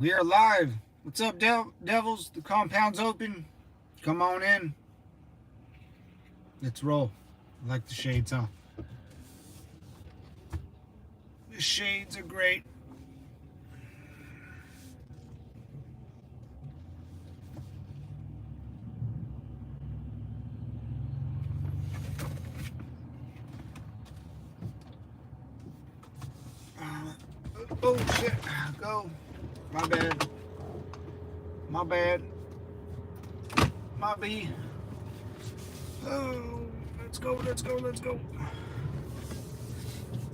We are live. What's up, devils? The compound's open. Come on in. Let's roll. I like the shades, huh? The shades are great. Oh, shit. Go. My bad. My bad. My B. Oh, let's go, let's go, let's go.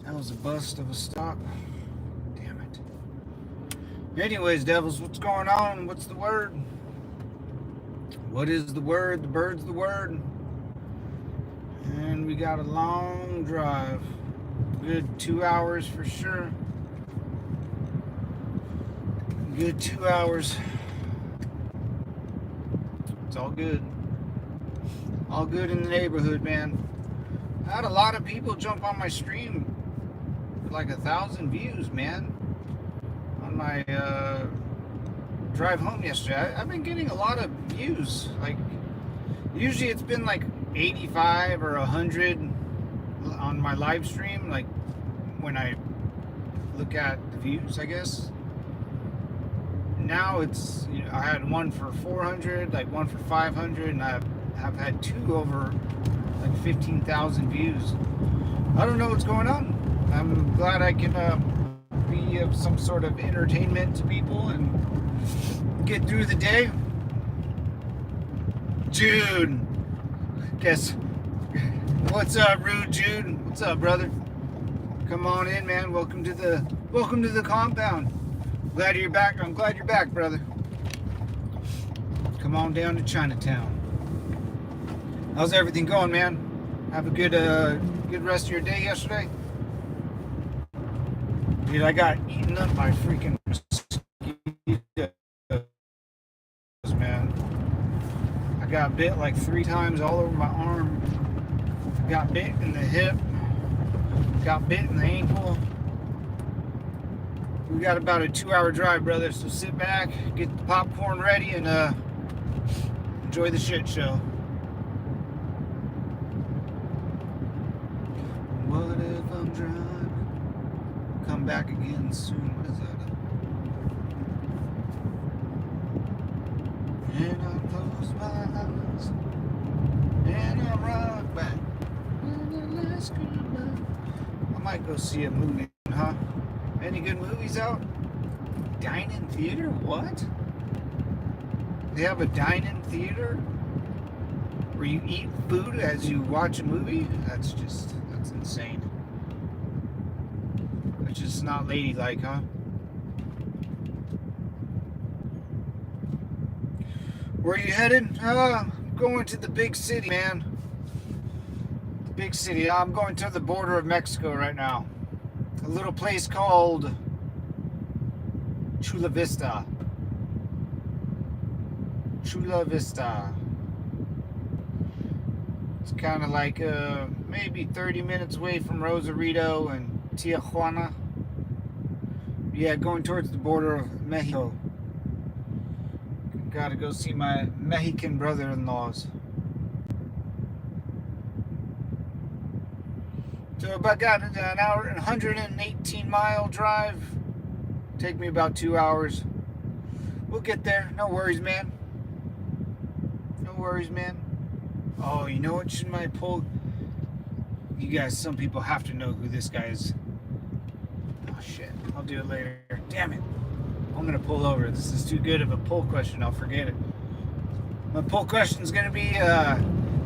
That was a bust of a stop. Damn it. Anyways, devils, what's going on? What's the word? What is the word? The bird's the word. And we got a long drive. Good 2 hours for sure. Good 2 hours. It's all good. All good in the neighborhood, man. I had a lot of people jump on my stream. Like 1,000 views, man. On my drive home yesterday. I've been getting a lot of views. Like, usually it's been like 85 or 100 on my live stream. Like, when I look at the views, I guess. Now it's, you know, I had one for 400, like one for 500, and I have had two over like 15,000 views. I don't know what's going on. I'm glad I can be of some sort of entertainment to people and get through the day. Jude, guess what's up, Rude Jude? What's up, brother? Come on in, man. Welcome to the compound. Glad you're back. I'm glad you're back, brother. Come on down to Chinatown. How's everything going, man? Have a good rest of your day yesterday. Dude, I got eaten up by freaking mosquitoes, man. I got bit like 3 times all over my arm. Got bit in the hip. Got bit in the ankle. We got about a 2-hour drive, brother, so sit back, get the popcorn ready, and enjoy the shit show. What if I'm driving? Come back again soon. What is that? And I close my eyes, and I rock back. I might go see a movie, huh? Any good movies out? Dine-in theater? What? They have a dine-in theater where you eat food as you watch a movie? That's insane. It's just not ladylike, huh? Where are you headed? I'm going to the big city, man. The big city. I'm going to the border of Mexico right now. A little place called Chula Vista. Chula Vista. It's kind of like maybe 30 minutes away from Rosarito and Tijuana. Yeah, going towards the border of Mexico. Gotta go see my Mexican brother-in-laws. So about got an hour and 118-mile drive. Take me about 2 hours. We'll get there. No worries, man. No worries, man. Oh, you know what? Should I pull? You guys, some people have to know who this guy is. Oh shit! I'll do it later. Damn it! I'm gonna pull over. This is too good of a poll question. I'll forget it. My poll question is gonna be: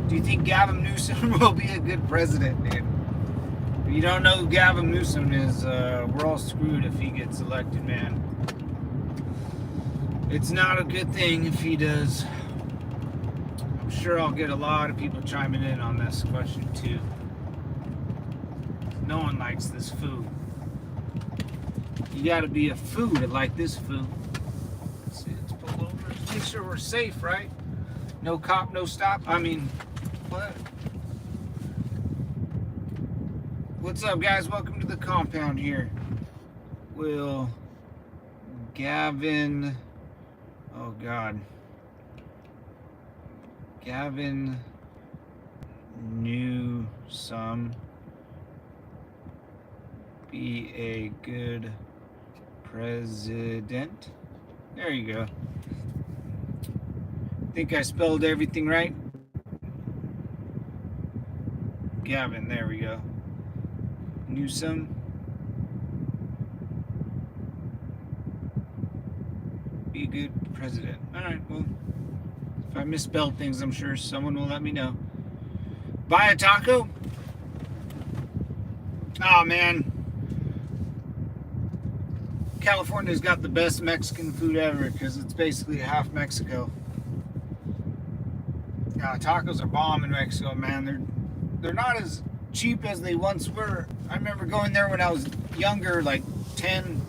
do you think Gavin Newsom will be a good president, dude? If you don't know who Gavin Newsom is, we're all screwed if he gets elected, man. It's not a good thing if he does. I'm sure I'll get a lot of people chiming in on this question too. No one likes this food. You gotta be a food to like this food. Let's see, let's pull over. Let's make sure we're safe, right? No cop, no stop. I mean, what? What's up, guys? Welcome to the compound here. We'll Gavin, oh God, Gavin Newsom be a good president? There you go. Think I spelled everything right? Gavin, there we go. Newsom. Be a good president. Alright, well, if I misspelled things, I'm sure someone will let me know. Buy a taco? Oh man. California's got the best Mexican food ever because it's basically half Mexico. Yeah, tacos are bomb in Mexico, man. They're not as cheap as they once were. I remember going there when I was younger, like 10.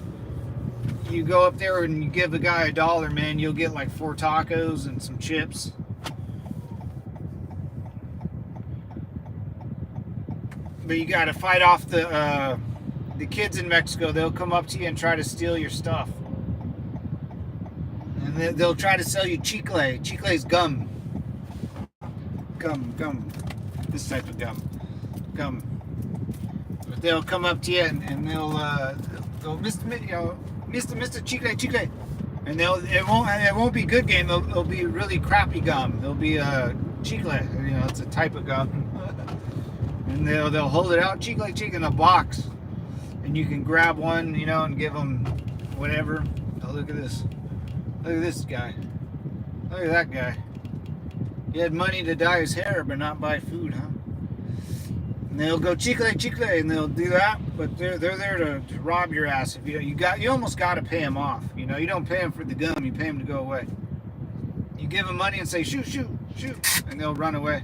You go up there and you give the guy $1, man, you'll get like 4 tacos and some chips. But you got to fight off the kids in Mexico. They'll come up to you and try to steal your stuff. And they'll try to sell you chicle. Chicle is gum. Gum. This type of gum. But they'll come up to you and they'll go, Mr. Chicle. And it won't be good game. It'll be really crappy gum. It'll be chicle. It's a type of gum. And they'll hold it out, chicle in a box. And you can grab one, and give them whatever. Oh, look at this. Look at this guy. Look at that guy. He had money to dye his hair, but not buy food, huh? And they'll go chicle, and they'll do that, but they're there to rob your ass. If you almost got to pay them off. You don't pay them for the gum, you pay them to go away. You give them money and say shoot, and they'll run away.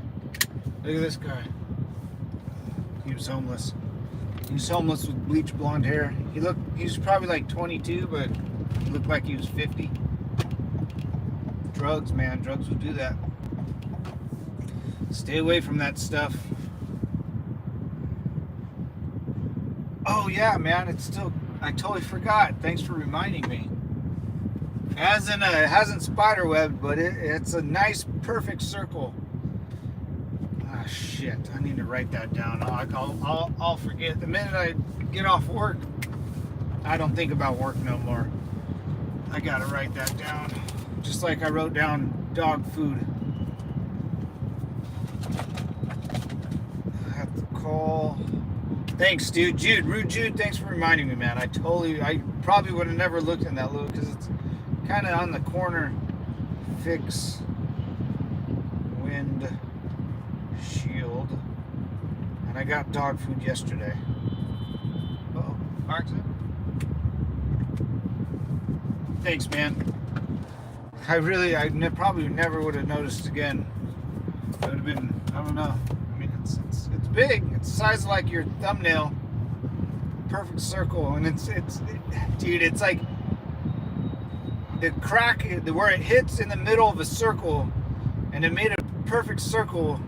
Look at this guy. He was homeless. He was homeless with bleached blonde hair. He was probably like 22, but he looked like he was 50. Drugs, man. Drugs will do that. Stay away from that stuff. Oh yeah, man. I totally forgot. Thanks for reminding me. It hasn't spider webbed, but it's a nice, perfect circle. Ah, shit. I need to write that down. I'll forget. The minute I get off work, I don't think about work no more. I gotta write that down. Just like I wrote down dog food. I have to call. Thanks, dude. Rude Jude, thanks for reminding me, man. I probably would have never looked in that little, because it's kind of on the corner. Fix wind shield. And I got dog food yesterday. Uh-oh, Mark's in. Thanks, man. I probably never would have noticed again. It would have been, I don't know. I mean, it's big. It's the size of like your thumbnail. Perfect circle, and dude, it's like the crack where it hits in the middle of a circle, and it made a perfect circle,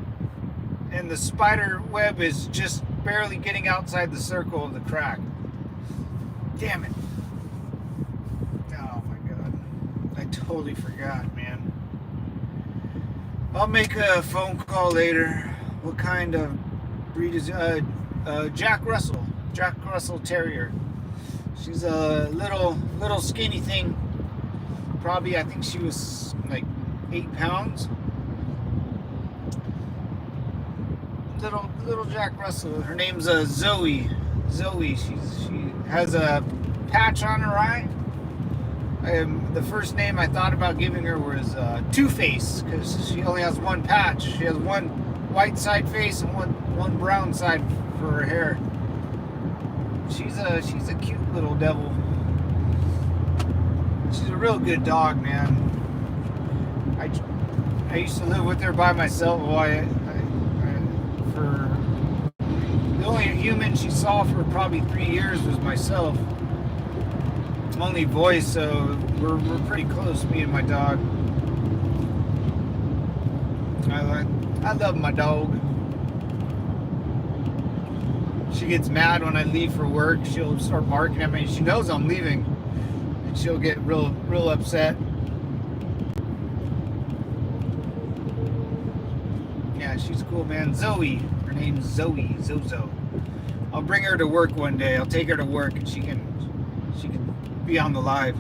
and the spider web is just barely getting outside the circle of the crack. Damn it. Oh my god. I totally forgot, man. I'll make a phone call later. What kind of breed is Jack Russell Terrier. She's a little skinny thing. Probably, I think she was like 8 pounds. Little Jack Russell. Her name's Zoe. She has a patch on her eye. The first name I thought about giving her was Two-Face, because she only has one patch. She has one white side face and one brown side for her hair. She's a cute little devil. She's a real good dog, man. I used to live with her by myself. For the only human she saw for probably 3 years was myself. I'm only voice, so we're pretty close, me and my dog. I love my dog. She gets mad when I leave for work. She'll start barking at me. She knows I'm leaving. and she'll get real upset. Yeah, she's cool, man. Zoe, her name's Zoe, Zozo. I'll bring her to work one day. I'll take her to work, and she can be on the live.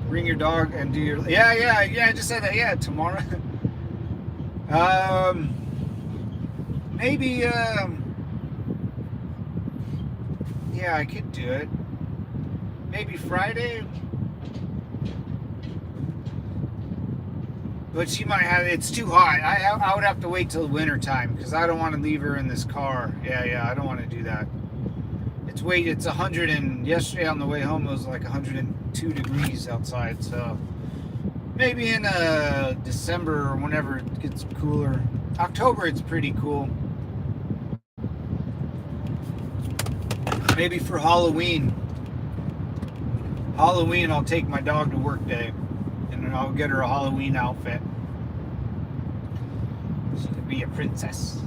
Bring your dog and do your yeah. I just said that. Yeah, tomorrow. Maybe. Yeah, I could do it. Maybe Friday. But she might have. It's too hot. I would have to wait till winter time because I don't want to leave her in this car. Yeah. I don't want to do that. It's 100 and yesterday on the way home it was like 102 degrees outside. So maybe in December or whenever it gets cooler. October it's pretty cool. Maybe for Halloween. I'll take my dog to work day, and then I'll get her a Halloween outfit. She could be a princess.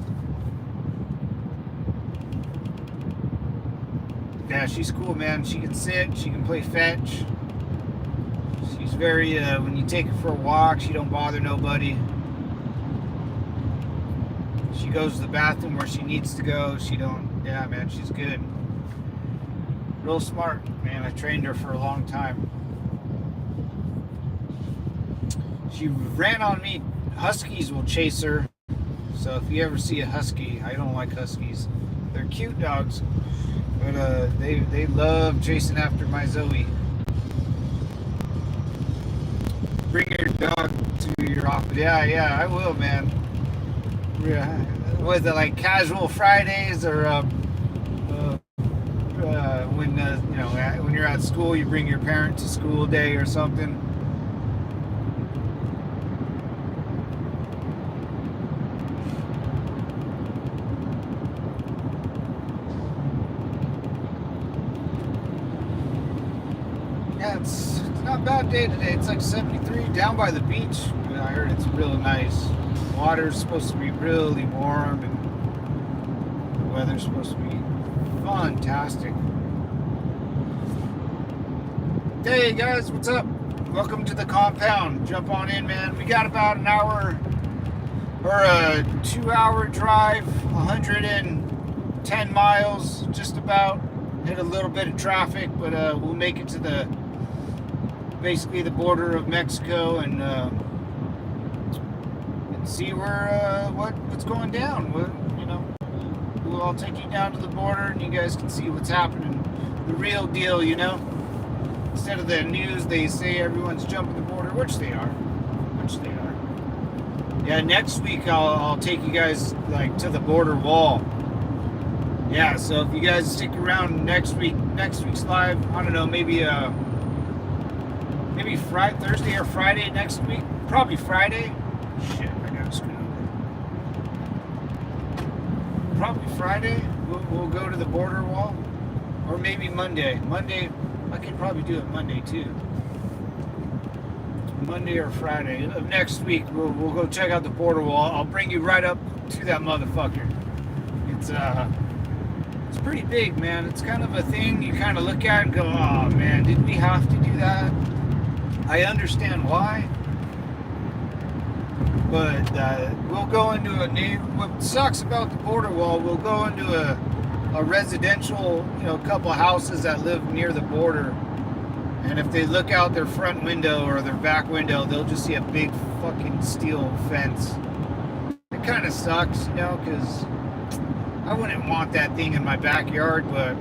Yeah, she's cool, man. She can sit. She can play fetch. She's very. When you take her for a walk, she don't bother nobody. She goes to the bathroom where she needs to go. She don't. Yeah, man, she's good. Real smart, man. I trained her for a long time. She ran on me. Huskies will chase her. So if you ever see a husky, I don't like huskies. They're cute dogs, but they love chasing after my Zoe. Bring your dog to your office. Yeah, I will, man. Yeah. Was it like casual Fridays or when you're at school, you bring your parent to school day or something? Yeah, it's not a bad day today. It's like 73 down by the beach. I heard it's really nice. Water's supposed to be really warm and the weather's supposed to be fantastic. Hey guys, what's up? Welcome to the compound. Jump on in, man. We got about an hour or a 2-hour drive, 110 miles, just about. Hit a little bit of traffic, but we'll make it to basically the border of Mexico and see where what's going down. I'll take you down to the border and you guys can see what's happening. The real deal, Instead of the news, they say everyone's jumping the border, which they are. Yeah, next week I'll take you guys like to the border wall. Yeah, so if you guys stick around next week's live, I don't know, maybe Friday, Thursday or Friday next week. Probably Friday. Shit, I gotta screw over. Probably Friday. We'll go to the border wall, or maybe Monday. I could probably do it Monday too. Monday or Friday of next week, we'll go check out the border wall. I'll bring you right up to that motherfucker. It's pretty big, man. It's kind of a thing you kind of look at and go, oh man, did we have to do that? I understand why, but we'll go into what sucks about the border wall, we'll go into a residential, couple houses that live near the border, and if they look out their front window or their back window, they'll just see a big fucking steel fence. It kind of sucks, because I wouldn't want that thing in my backyard, but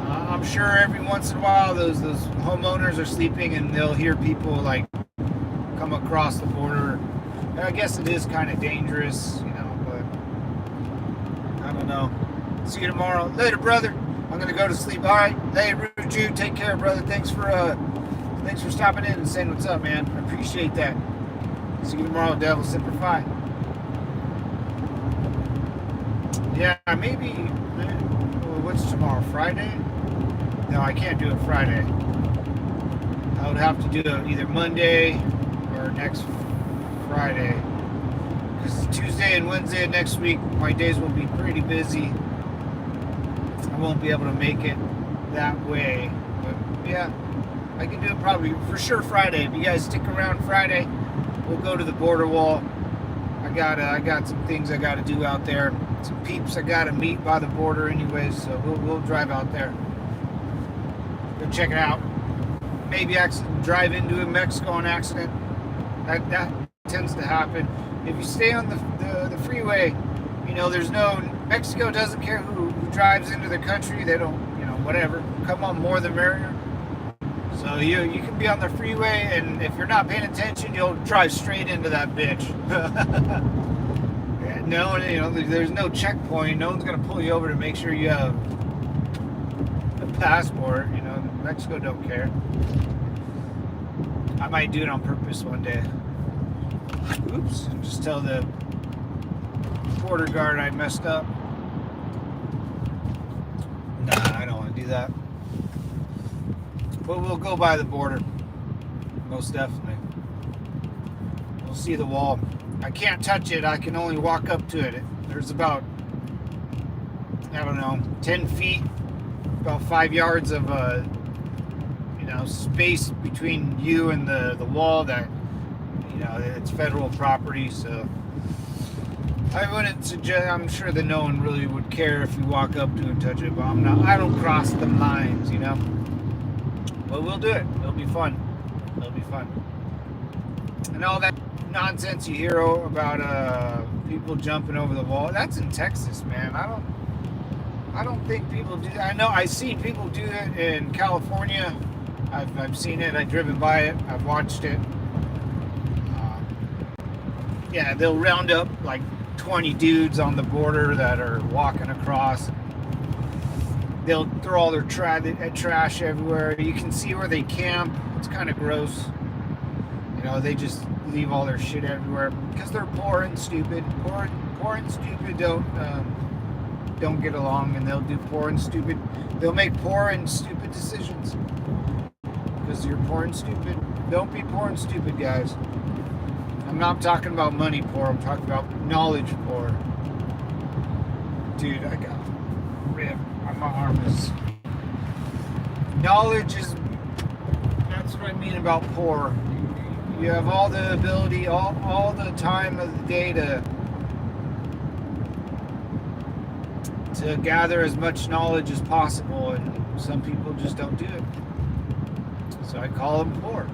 I'm sure every once in a while those homeowners are sleeping and they'll hear people like come across the border. And I guess it is kind of dangerous, but I don't know. See you tomorrow. Later, brother. I'm gonna go to sleep. All right. Hey, Ruju, take care, brother. Thanks for stopping in and saying what's up, man. I appreciate that. See you tomorrow, Devil Simplify. Yeah, maybe. What's tomorrow? Friday? No, I can't do it Friday. I would have to do it either Monday or next Friday. Because Tuesday and Wednesday of next week, my days will be pretty busy. won't be able to make it that way. But yeah, I can do it probably for sure Friday. If you guys stick around Friday, we'll go to the border wall. I got some things I got to do out there. Some peeps I got to meet by the border anyways, so we'll drive out there. Go check it out. Maybe drive into Mexico an accident. That tends to happen. If you stay on the freeway, you know, Mexico doesn't care who drives into their country. They don't, you know, whatever. Come on, more the merrier. So you can be on the freeway, and if you're not paying attention, you'll drive straight into that bitch. No, you know, there's no checkpoint. No one's gonna pull you over to make sure you have a passport. You know, Mexico don't care. I might do it on purpose one day. Oops! Just tell the border guard I messed up. Nah, I don't want to do that. But we'll go by the border. Most definitely. We'll see the wall. I can't touch it. I can only walk up to it. There's about, I don't know, 10 feet, about 5 yards of you know, space between you and the wall that, you know, it's federal property. So I wouldn't suggest. I'm sure that no one really would care if you walk up to and touch it. But I don't cross the lines, you know. But we'll do it. It'll be fun. It'll be fun. And all that nonsense you hear about people jumping over the wall, that's in Texas, man. I don't think people do that. I know I've seen people do it in California. I've seen it. I've driven by it. I've watched it. Yeah, they'll round up like 20 dudes on the border that are walking across. They'll throw all their trash everywhere. You can see where they camp. It's kind of gross. You know, they just leave all their shit everywhere because they're poor and stupid. Poor and stupid don't get along, and they'll do poor and stupid. They'll make poor and stupid decisions because you're poor and stupid. Don't be poor and stupid, guys. I'm not talking about money poor. I'm talking about knowledge poor. Dude, I got ripped. My arm is. Knowledge is. That's what I mean about poor. You have all the ability, all the time of the day to gather as much knowledge as possible, and some people just don't do it. So I call them poor.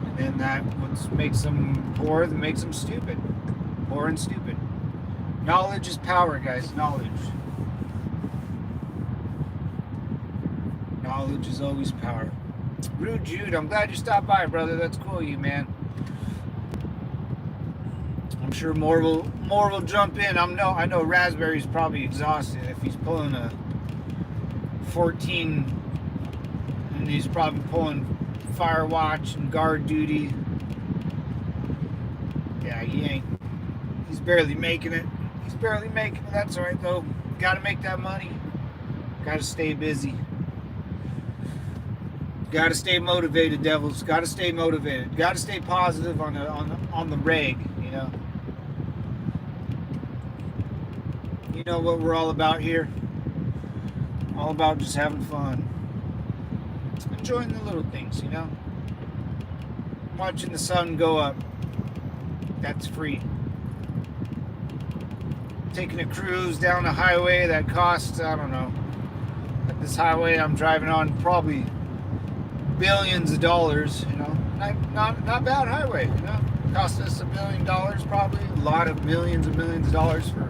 And then that what makes them poor, that makes them stupid. Poor and stupid. Knowledge is power, guys. Knowledge. Knowledge is always power. Rude Jude, I'm glad you stopped by, brother. That's cool of you, man. I'm sure more will jump in. I know Raspberry's probably exhausted if he's pulling a 14, and he's probably pulling fire watch and guard duty. Yeah, he's barely making it. He's barely making it. That's all right though. Got to make that money. Got to stay busy. Got to stay motivated, devils. Got to stay motivated. Got to stay positive on the reg. You know. You know what we're all about here. All about just having fun, enjoying the little things. You know. Watching the sun go up. That's free. Taking a cruise down a highway that costs, I don't know. At this highway I'm driving on, probably billions of dollars, you know. Not bad highway, you know. Cost us $1 billion probably. A lot of millions and millions of dollars for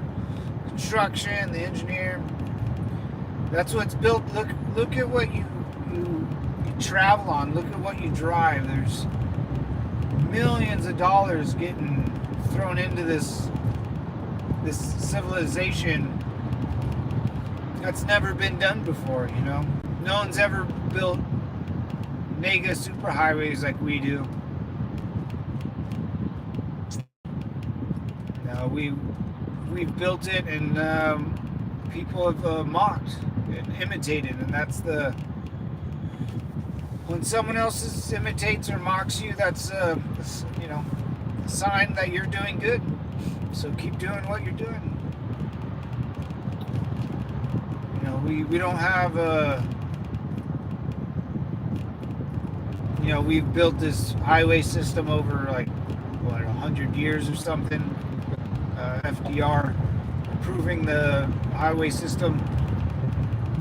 construction, the engineer. That's what's built. Look at what you travel on. Look at what you drive. There's millions of dollars getting thrown into this civilization that's never been done before, you know. No one's ever built mega superhighways like we do. No, we've built it, and people have mocked and imitated, and that's when someone else imitates or mocks you, that's you know, a sign that you're doing good. So keep doing what you're doing. we don't have we've built this highway system over like 100 years or something. FDR improving the highway system,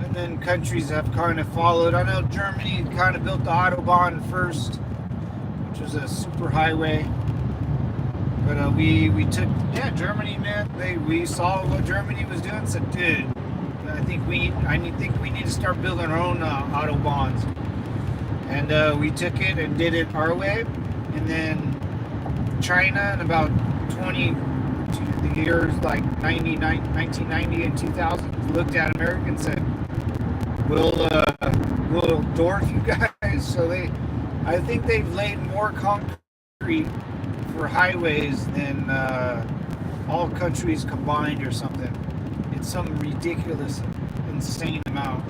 and then countries have kind of followed. I know Germany kind of built the Autobahn first, which was a super highway. But we took Germany, man. We saw what Germany was doing. Said, dude, I think we need to start building our own Autobahns. And we took it and did it our way. And then China in about 20 the years like 1990 and 2000 looked at America and said, we'll dwarf you guys. So I think they've laid more concrete for highways than all countries combined or something. It's some ridiculous, insane amount.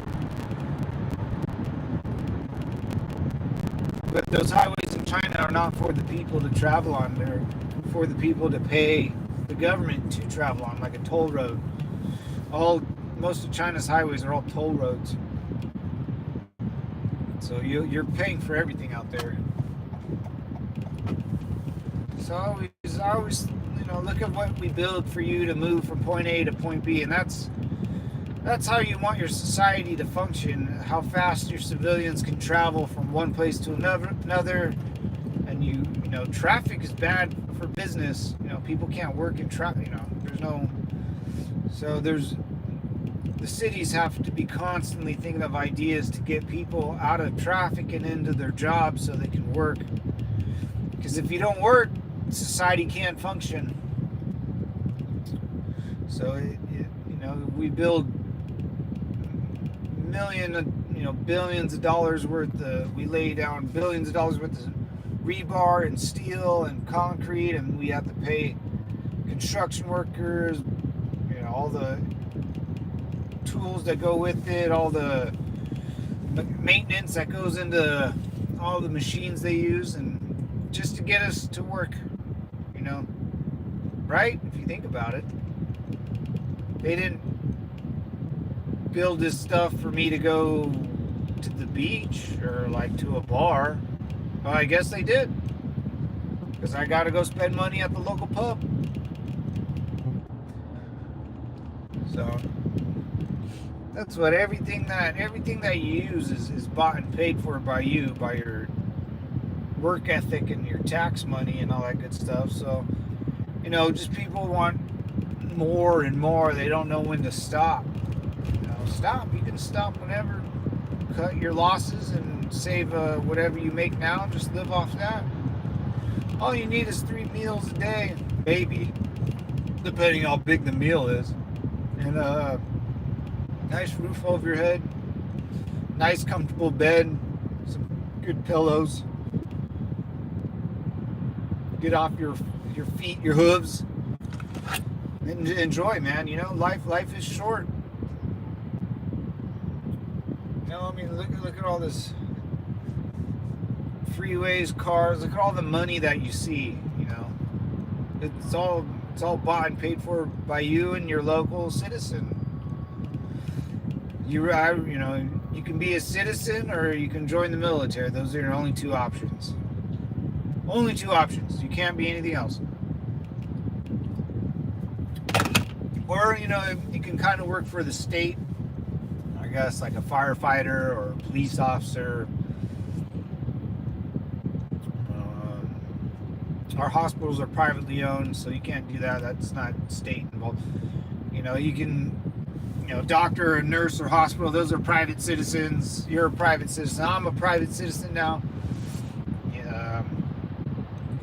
But those highways in China are not for the people to travel on. They're for the people to pay the government to travel on, like a toll road. Most of China's highways are all toll roads. So you're paying for everything out there. So I always look at what we build for you to move from point A to point B, and that's how you want your society to function. How fast your civilians can travel from one place to another. And traffic is bad for business. People can't work in traffic. The cities have to be constantly thinking of ideas to get people out of traffic and into their jobs so they can work. Because if you don't work, society can't function. So we build billions of dollars worth of, we lay down billions of dollars worth of rebar and steel and concrete, and we have to pay construction workers, all the tools that go with it, all the maintenance that goes into all the machines they use, and just to get us to work, right? If you think about it, they didn't build this stuff for me to go to the beach or like to a bar. Well, I guess they did, because I got to go spend money at the local pub. So that's what everything that you use is bought and paid for by you, by your work ethic and your tax money and all that good stuff. So just people want more and more. They don't know when to stop. Stop. You can stop whenever. Cut your losses and save whatever you make now. Just live off that. All you need is 3 meals a day, maybe, depending how big the meal is, and nice roof over your head, nice comfortable bed, some good pillows. Get off your feet, your hooves, and enjoy, man. Life is short. Look at all this freeways, cars. Look at all the money that you see. It's all bought and paid for by you and your local citizen. You can be a citizen or you can join the military. Those are your only two options. Only two options. You can't be anything else. Or you can kind of work for the state. I guess like a firefighter or a police officer. Our hospitals are privately owned, so you can't do that. That's not state involved. You can, doctor, or nurse, or hospital. Those are private citizens. You're a private citizen. I'm a private citizen now.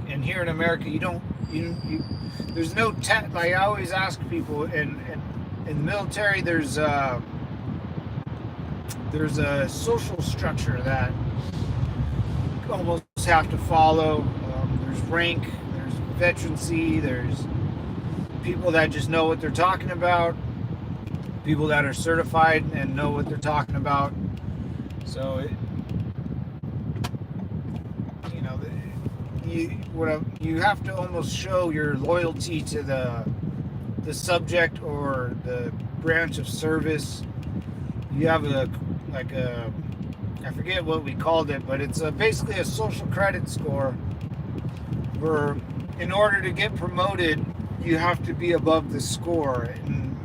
And here in America, there's no like I always ask people in the military. There's a social structure that you almost have to follow. There's rank, there's veterancy, there's people that just know what they're talking about, people that are certified and know what they're talking about. So you have to almost show your loyalty to the subject or the branch of service you have I forget what we called it, but it's basically a social credit score where in order to get promoted, you have to be above the score. And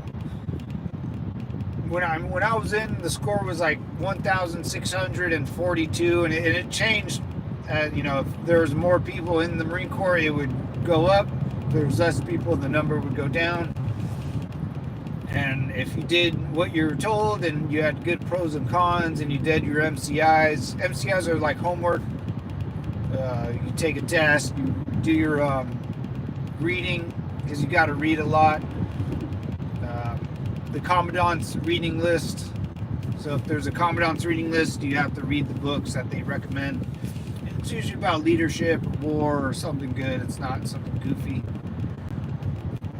when I was in, the score was like 1,642, and it changed. If there was more people in the Marine Corps, it would go up. If there was less people, the number would go down. And if you did what you were told and you had good pros and cons and you did your MCIs are like homework. You take a test, you do your reading, because you got to read a lot. The Commandant's reading list. So if there's a Commandant's reading list, you have to read the books that they recommend. It's usually about leadership, war, or something good. It's not something goofy.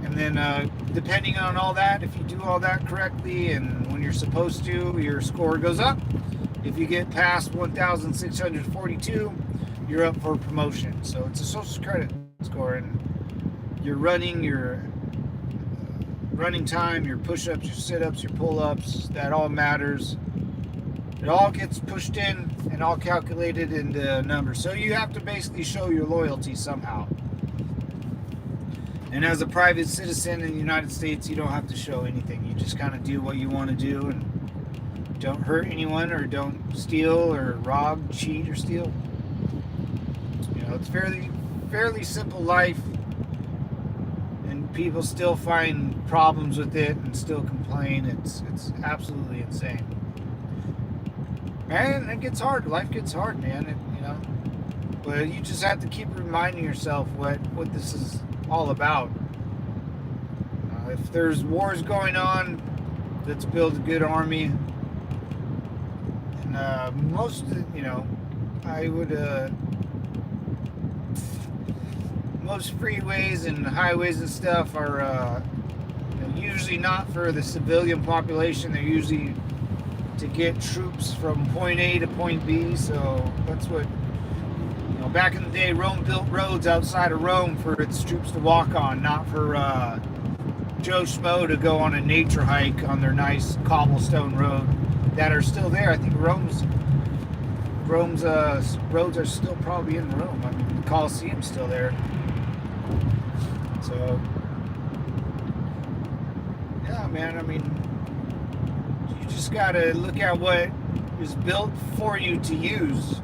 And then depending on all that, if you do all that correctly and when you're supposed to, your score goes up. If you get past 1,642, you're up for promotion. So it's a social credit score, and your running time, your push-ups, your sit-ups, your pull-ups, that all matters. It all gets pushed in and all calculated into numbers. So you have to basically show your loyalty somehow. And as a private citizen in the United States, you don't have to show anything. You just kind of do what you want to do and don't hurt anyone, or don't steal or rob, cheat, or steal. It's fairly simple life, and people still find problems with it and still complain. It's absolutely insane. And it gets hard. Life gets hard, man. But you just have to keep reminding yourself what this is all about. If there's wars going on, let's build a good army. And most freeways and highways and stuff are usually not for the civilian population. They're usually to get troops from point A to point B. So that's what, back in the day, Rome built roads outside of Rome for its troops to walk on, not for Joe Schmo to go on a nature hike on their nice cobblestone road that are still there. I think Rome's roads are still probably in Rome. I mean, the Colosseum's still there. So, yeah, man, I mean, you just gotta look at what is built for you to use.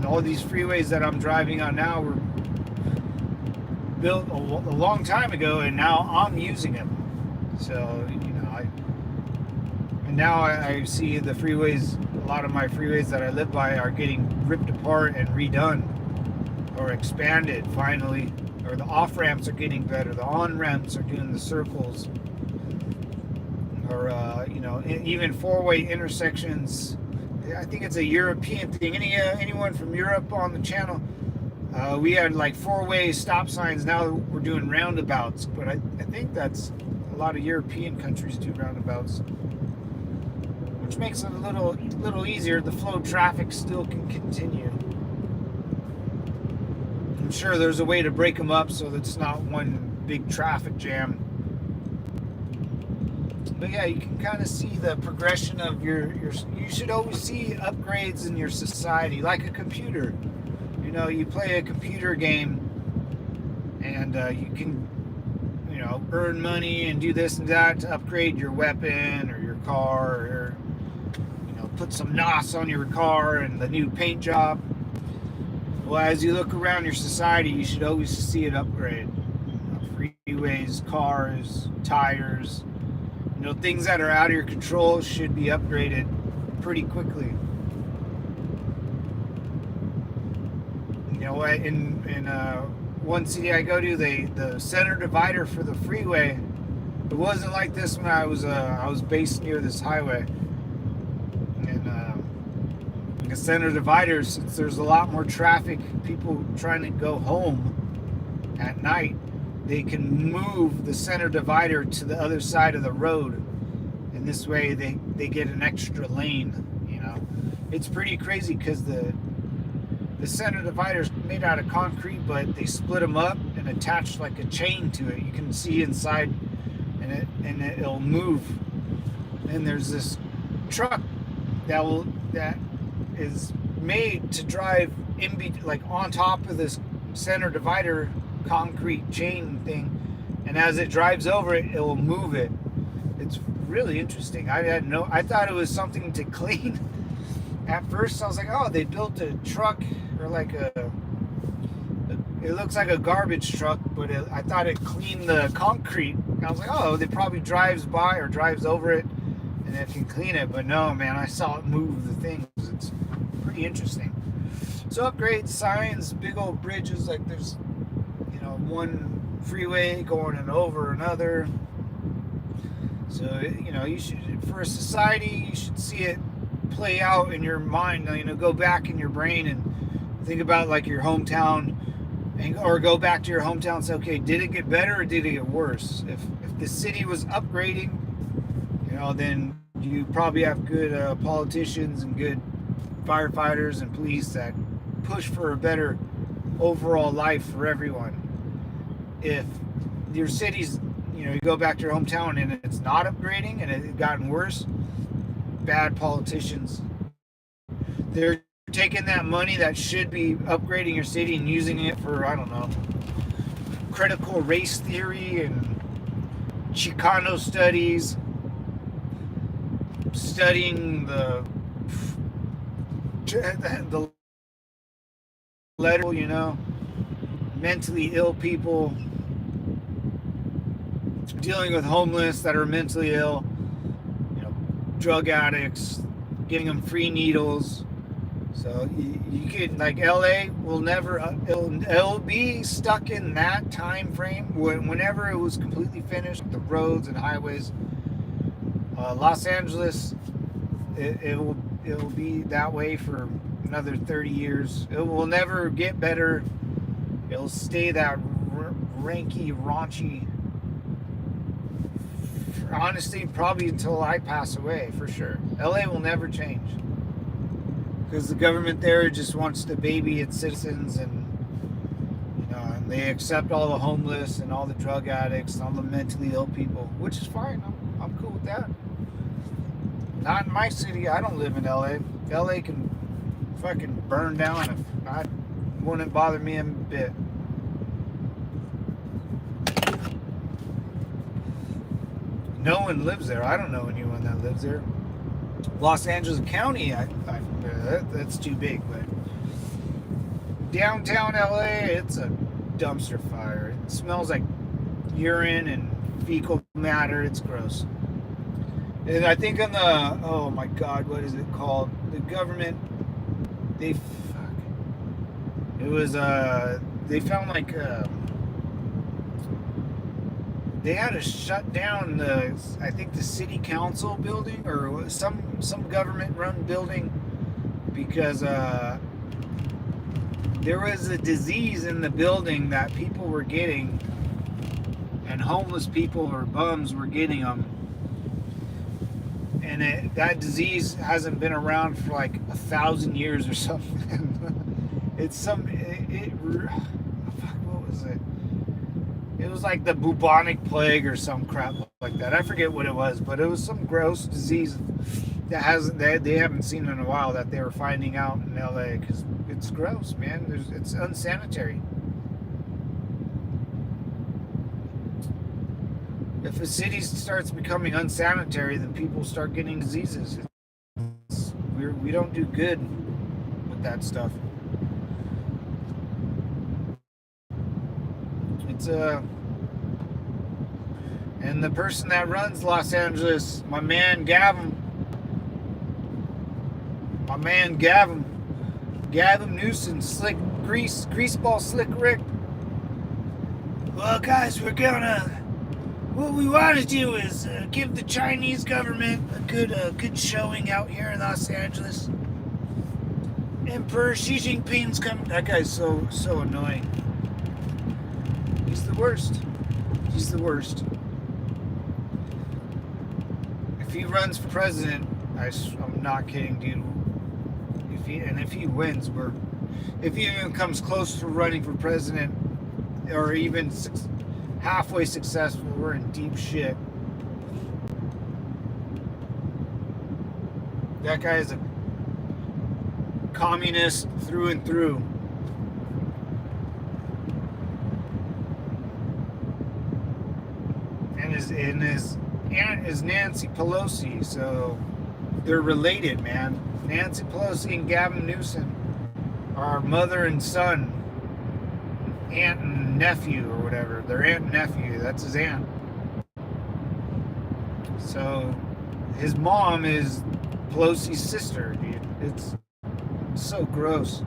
All these freeways that I'm driving on now were built a long time ago, and now I'm using them. So, now I see the freeways, a lot of my freeways that I live by are getting ripped apart and redone or expanded finally, or the off ramps are getting better, the on ramps are doing the circles, or even four-way intersections. I think it's a European thing. Anyone from Europe on the channel? We had like four-way stop signs. Now we're doing roundabouts, but I think that's a lot of European countries do roundabouts, which makes it a little easier. The flow of traffic still can continue. I'm sure there's a way to break them up so that it's not one big traffic jam. But yeah, you can kind of see the progression of your. You should always see upgrades in your society, like a computer. You play a computer game, and you can, earn money and do this and that to upgrade your weapon or your car, or put some NOS on your car and the new paint job. Well, as you look around your society, you should always see it upgrade. Freeways, cars, tires. Things that are out of your control should be upgraded pretty quickly. In one city I go to, the center divider for the freeway, it wasn't like this when I was based near this highway. And the center divider, since there's a lot more traffic, people trying to go home at night, they can move the center divider to the other side of the road, and this way they get an extra lane. It's pretty crazy, because the center divider is made out of concrete, but they split them up and attach like a chain to it. You can see inside, and it'll move. And there's this truck that is made to drive like on top of this center divider concrete chain thing, and as it drives over it, it will move it. It's really interesting. I thought it was something to clean. At first I was like, oh, they built a truck, or like it looks like a garbage truck, but I thought it cleaned the concrete. I was like, oh, they probably drives by or drives over it and it can clean it. But no, man, I saw it move the thing. It's pretty interesting. So upgrades, signs, big old bridges, like there's, one freeway going and over another. So, you should, for a society, you should see it play out in your mind. Go back in your brain and think about like your hometown, or go back to your hometown and say, okay, did it get better or did it get worse? If the city was upgrading, then you probably have good politicians and good firefighters and police that push for a better overall life for everyone. If your city's, you go back to your hometown and it's not upgrading and it's gotten worse, bad politicians. They're taking that money that should be upgrading your city and using it for, I don't know, critical race theory and Chicano studies, studying the letter, mentally ill people, dealing with homeless that are mentally ill, drug addicts, giving them free needles. So you could, like, LA will never, it'll be stuck in that time frame whenever it was completely finished, the roads and highways. Los Angeles, it will be that way for another 30 years. It will never get better. It'll stay that ranky, raunchy, honestly, probably until I pass away, for sure. LA will never change, because the government there just wants to baby its citizens, and and they accept all the homeless and all the drug addicts and all the mentally ill people, which is fine. I'm cool with that. Not in my city. I don't live in LA. LA can fucking burn down. It wouldn't bother me a bit. No one lives there. I don't know anyone that lives there. Los Angeles County, that's too big, but downtown LA, it's a dumpster fire. It smells like urine and fecal matter. It's gross. And I think on the, oh my God, what is it called? The government, they found like, they had to shut down I think the city council building, or some government-run building, because there was a disease in the building that people were getting, and homeless people or bums were getting them, and that disease hasn't been around for like 1,000 years or something. What was it? It was like the bubonic plague or some crap like that. I forget what it was, but it was some gross disease that they haven't seen in a while, that they were finding out in LA, because it's gross, man. It's unsanitary. If a city starts becoming unsanitary, then people start getting diseases. We don't do good with that stuff. And the person that runs Los Angeles, my man Gavin Newsom, Greaseball Slick Rick. Well, guys, what we want to do is give the Chinese government a good showing out here in Los Angeles. Emperor Xi Jinping's coming. That guy's so annoying. He's the worst. He's the worst. If he runs for president, I'm not kidding, dude. If he wins, if he even comes close to running for president, or even halfway successful, we're in deep shit. That guy is a communist through and through. And his aunt is Nancy Pelosi, so they're related, man. Nancy Pelosi and Gavin Newsom are mother and son, aunt and nephew or whatever. Their aunt and nephew, that's his aunt. So his mom is Pelosi's sister, dude. It's so gross.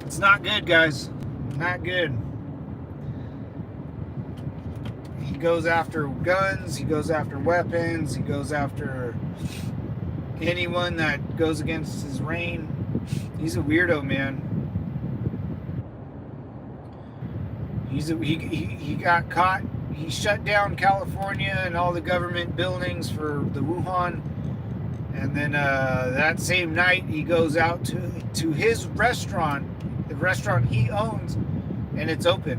It's not good, guys. Not good. He goes after guns, he goes after weapons, he goes after anyone that goes against his reign. He's a weirdo, man. He got caught. He shut down California and all the government buildings for the Wuhan. And then that same night, he goes out to his restaurant, the restaurant he owns, and it's open.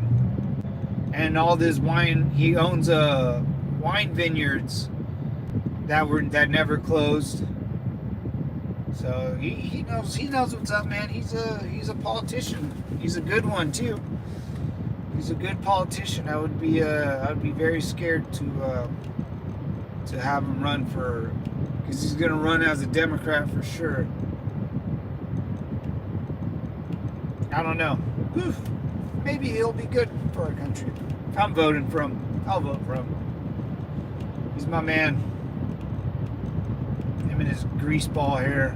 And all this wine, he owns wine vineyards that never closed. So he knows what's up, man. He's a politician. He's a good one too. He's a good politician. I would be very scared to have him run for, because he's gonna run as a Democrat for sure. I don't know. Oof. Maybe he'll be good for our country. If I'm voting for him, I'll vote for him. He's my man. Him and his greaseball hair.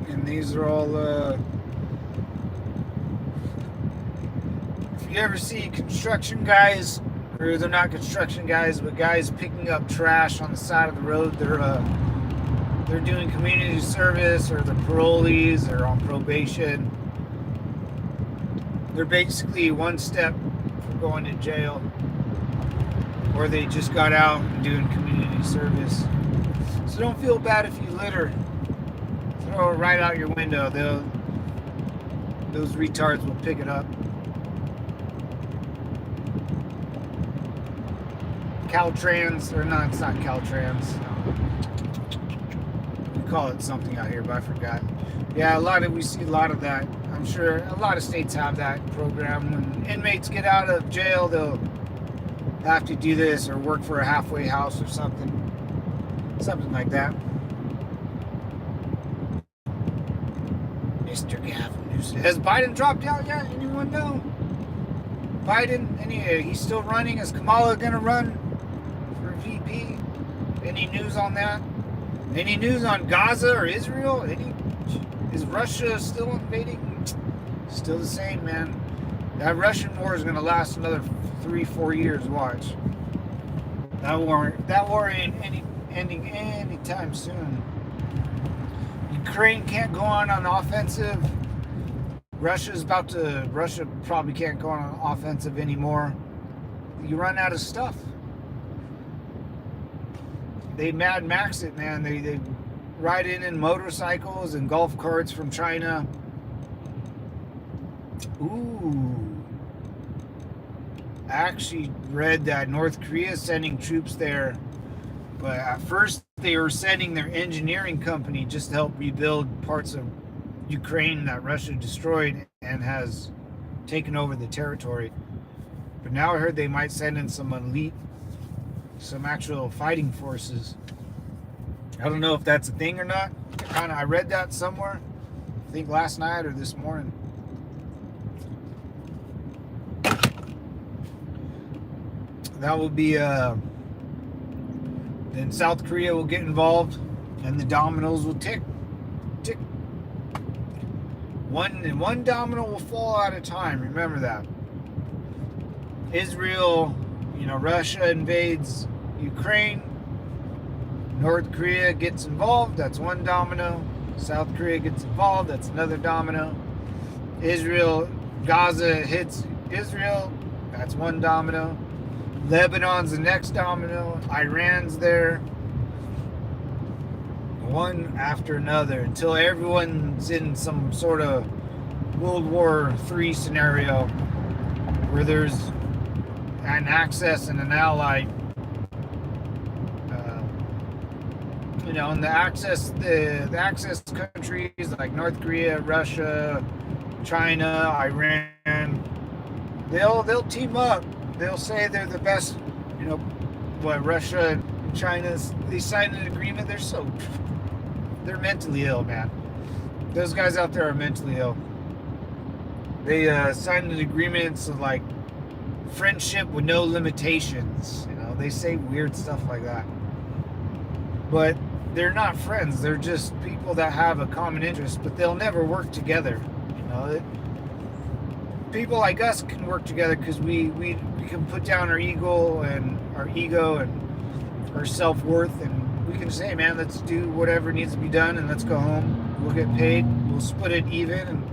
And these are all, if you ever see construction guys, or they're not construction guys, but guys picking up trash on the side of the road, they're doing community service, or they're parolees, or on probation. They're basically one step from going to jail, or they just got out and doing community service. So don't feel bad if you litter. Throw it right out your window. Those retards will pick it up. Caltrans, or not, it's not Caltrans. We call it something out here, but I forgot. Yeah, we see a lot of that. I'm sure a lot of states have that program. When inmates get out of jail, they'll have to do this or work for a halfway house or something. Something like that. Mr. Gavin Newsom. Has Biden dropped out yet? Anyone know? Biden, he's still running. Is Kamala gonna run for VP? Any news on that? Any news on Gaza or Israel? Is Russia still invading? Still the same, man. That Russian war is gonna last another 3-4 years. Watch. That war ain't ending anytime soon. Ukraine can't go on an offensive. Russia probably can't go on an offensive anymore. You run out of stuff. They Mad Max it, man. They ride in motorcycles and golf carts from China. Ooh. I actually read that North Korea is sending troops there. But at first they were sending their engineering company just to help rebuild parts of Ukraine that Russia destroyed and has taken over the territory. But now I heard they might send in some actual fighting forces. I don't know if that's a thing or not. I read that somewhere. I think last night or this morning. That will be then South Korea will get involved and the dominoes will tick. One domino will fall at a time. Remember that. Israel, Russia invades Ukraine. North Korea gets involved. That's one domino. South Korea gets involved. That's another domino. Gaza hits Israel. That's one domino. Lebanon's the next domino. Iran's there. one after another, until everyone's in some sort of World War III scenario where there's an Axis and an ally. And the Axis countries like North Korea, Russia, China, Iran, they'll team up. They'll say they're the best. Russia and China, they signed an agreement. They're mentally ill, man. Those guys out there are mentally ill. They signed an agreement, so like friendship with no limitations. They say weird stuff like that. But they're not friends. They're just people that have a common interest, but they'll never work together. People like us can work together because we can put down our ego and our self-worth, and we can say, man, let's do whatever needs to be done and let's go home. We'll get paid. We'll split it even, and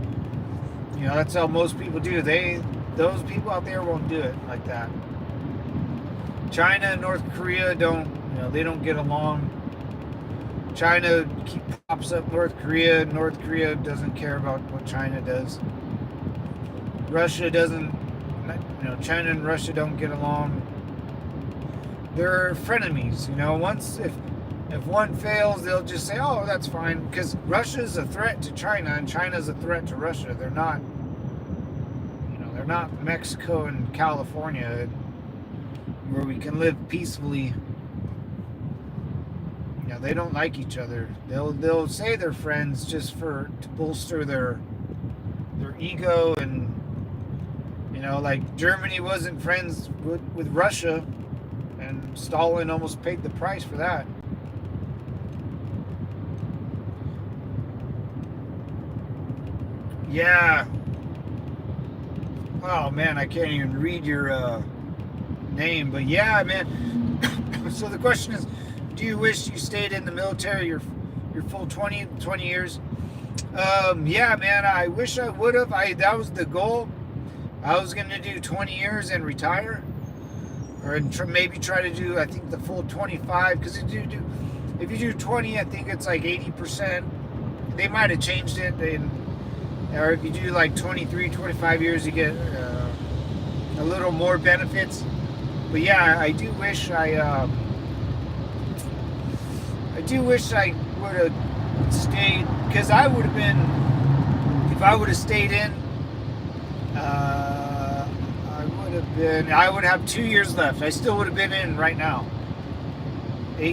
that's how most people do. Those people out there won't do it like that. China and North Korea don't get along. China props up North Korea. North Korea doesn't care about what China does. Russia doesn't. China and Russia don't get along. They're frenemies. Once if one fails, they'll just say, "Oh, that's fine," because Russia's a threat to China and China's a threat to Russia. They're not. They're not Mexico and California, where we can live peacefully. They don't like each other. They'll say they're friends just to bolster their ego, and like Germany wasn't friends with Russia, and Stalin almost paid the price for that. Yeah. Oh man, I can't even read your name, but yeah, man. So the question is, do you wish you stayed in the military your full 20 years? Yeah, man, I wish I would have. That was the goal. I was going to do 20 years and retire, or maybe try to do, I think, the full 25, because if you do 20, I think it's like 80%. They might have changed it, or if you do like 23, 25 years, you get a little more benefits. But yeah, I do wish I would have stayed, because I would have been, if I would have stayed in, I would have 2 years left. I still would have been in right now. I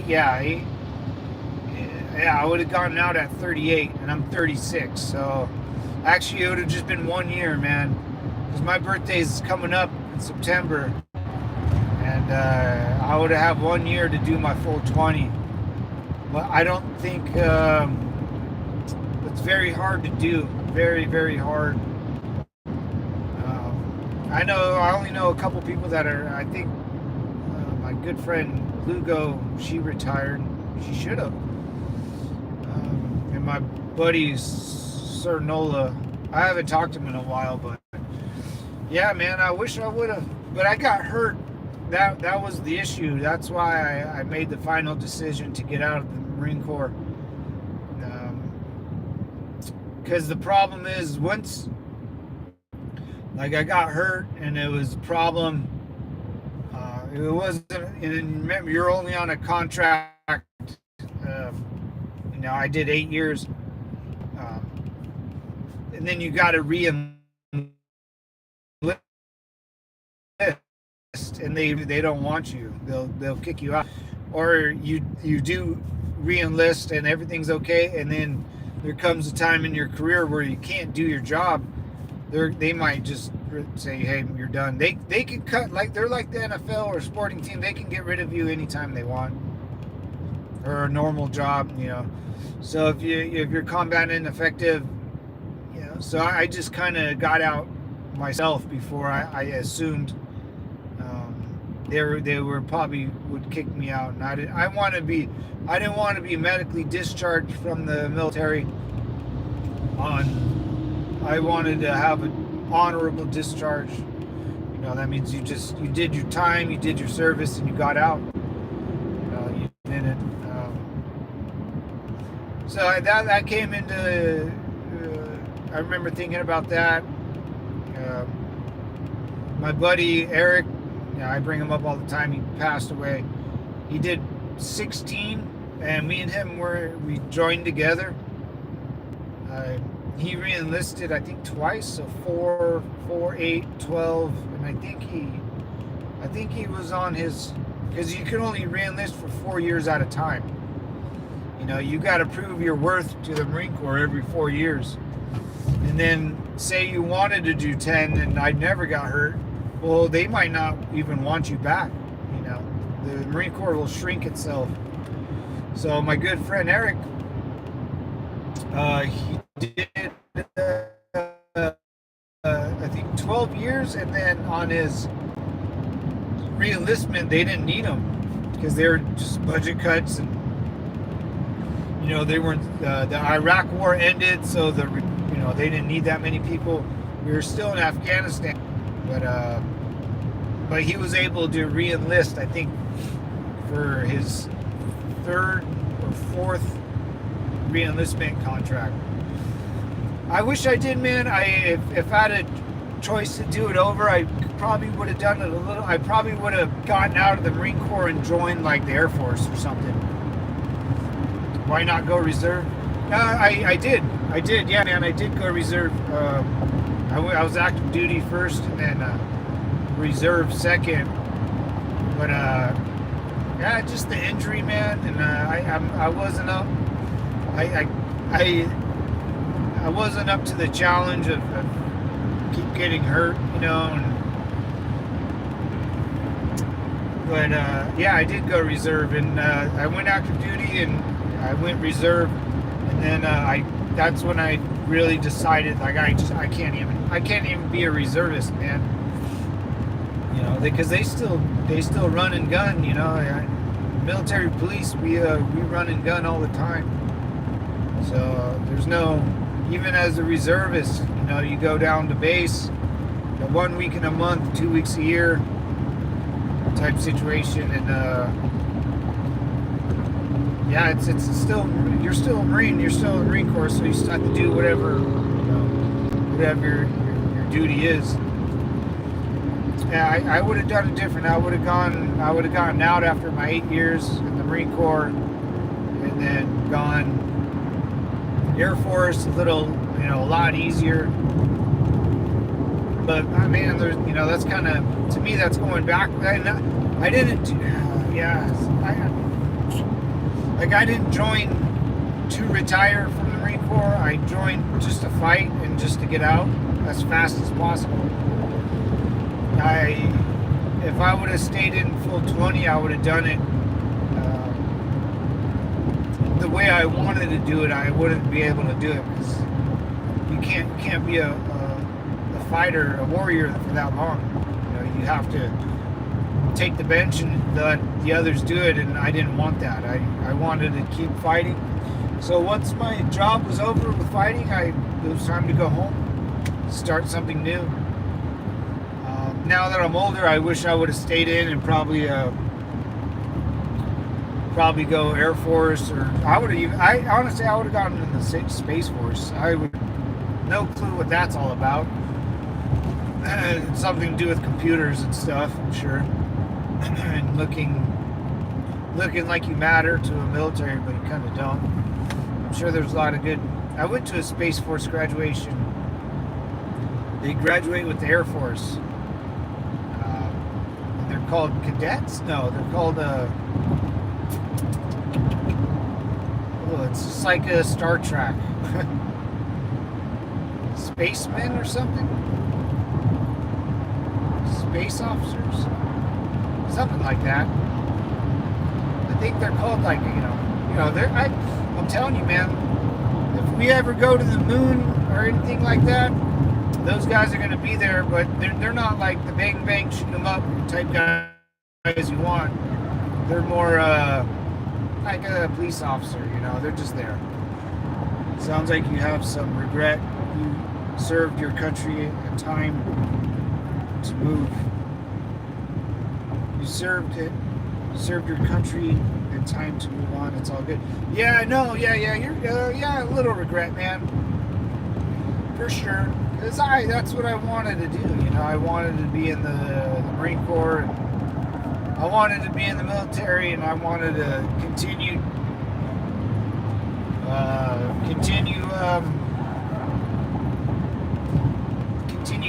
would have gotten out at 38, and I'm 36. So actually, it would have just been 1 year, man, because my birthday is coming up in September, and I would have 1 year to do my full 20. But I don't think it's very hard to do. Very, very hard. I only know a couple people that are, I think, my good friend Lugo, she retired. She should have. And my buddy Sir Nola, I haven't talked to him in a while, but yeah, man, I wish I would have. But I got hurt. That was the issue. That's why I made the final decision to get out of the Marine Corps. Because the problem is, once, like, I got hurt and it was a problem. It wasn't, and remember, you're only on a contract. I did 8 years. And then you got to re-enlist, and they don't want you. They'll kick you out. Or you do re-enlist and everything's okay, and then there comes a time in your career where you can't do your job. They might just say, hey, you're done. They can cut, like they're like the NFL or sporting team. They can get rid of you anytime they want, or a normal job, So if you're combat ineffective, so I just kind of got out myself before I assumed they were probably would kick me out, and I didn't want to be medically discharged from the military. I wanted to have an honorable discharge. That means you did your time, you did your service, and you got out. You didn't. So that came into. I remember thinking about that. Uh, my buddy Eric, I bring him up all the time. He passed away. He did 16, and me and him we joined together. He re-enlisted, I think, twice, so 4, 8, 12, and I think he was on his, because you can only re-enlist for 4 years at a time. You know, you got to prove your worth to the Marine Corps every 4 years. And then say you wanted to do 10 and I never got hurt, well, they might not even want you back. You know, the Marine Corps will shrink itself. So my good friend Eric, he did I think 12 years, and then on his re-enlistment they didn't need him because they were just budget cuts, and you know, they weren't the Iraq war ended, so they didn't need that many people. We were still in Afghanistan, but he was able to re-enlist, I think, for his 3rd or 4th re-enlistment contract. I wish I did, man. If I had a choice to do it over, I probably would have done it a little. I probably would have gotten out of the Marine Corps and joined like the Air Force or something. Why not go reserve? I did. Yeah, man. I did go reserve. I was active duty first, and then reserve second. But yeah, just the injury, man, and I wasn't up. I wasn't up to the challenge of keep getting hurt, you know. But yeah, I did go reserve, and I went active duty, and I went reserve, and then that's when I really decided, like, I can't even be a reservist, man. You know, because they still run and gun, you know. Military police, we run and gun all the time. So there's no, even as a reservist, you know, you go down to base, 1 week in a month, 2 weeks a year type situation, and yeah, it's still, you're still a Marine, you're still a Marine Corps, so you still have to do whatever, you know, whatever your duty is. Yeah, I would have done it different. I would have gotten out after my 8 years in the Marine Corps, and then gone Air Force, a lot easier. But I mean, there's, you know, that's kind of, to me, that's going back. I didn't join to retire from the Marine Corps. I joined just to fight and just to get out as fast as possible. If I would have stayed in full 20, I would have done it the way I wanted to do it. I wouldn't be able to do it because you can't be a fighter, a warrior for that long. You know, you have to take the bench and let the others do it, and I didn't want that. I wanted to keep fighting. So once my job was over with fighting, it was time to go home, start something new. Now that I'm older, I wish I would have stayed in and probably go Air Force, or I would have gotten in the Space Force. I would, no clue what that's all about. It's something to do with computers and stuff, I'm sure, and looking like you matter to a military, but you kind of don't. I'm sure there's a lot of good. I went to a Space Force graduation. They graduate with the Air Force. They're called cadets? No, they're called it's just like a Star Trek. Spacemen or something? Space officers? Something like that. I think they're called, like, I'm telling you, man, if we ever go to the moon or anything like that, those guys are going to be there, but they're not like the bang bang shoot 'em up type guys you want. They're more like a police officer, you know. They're just there. Sounds like you have some regret. You served your country a time to move. You served it served your country, and time to move on. It's all good. Yeah, no, yeah, you're, yeah, a little regret, man, for sure. Cause that's what I wanted to do. You know, I wanted to be in the Marine Corps. And I wanted to be in the military, and I wanted to continue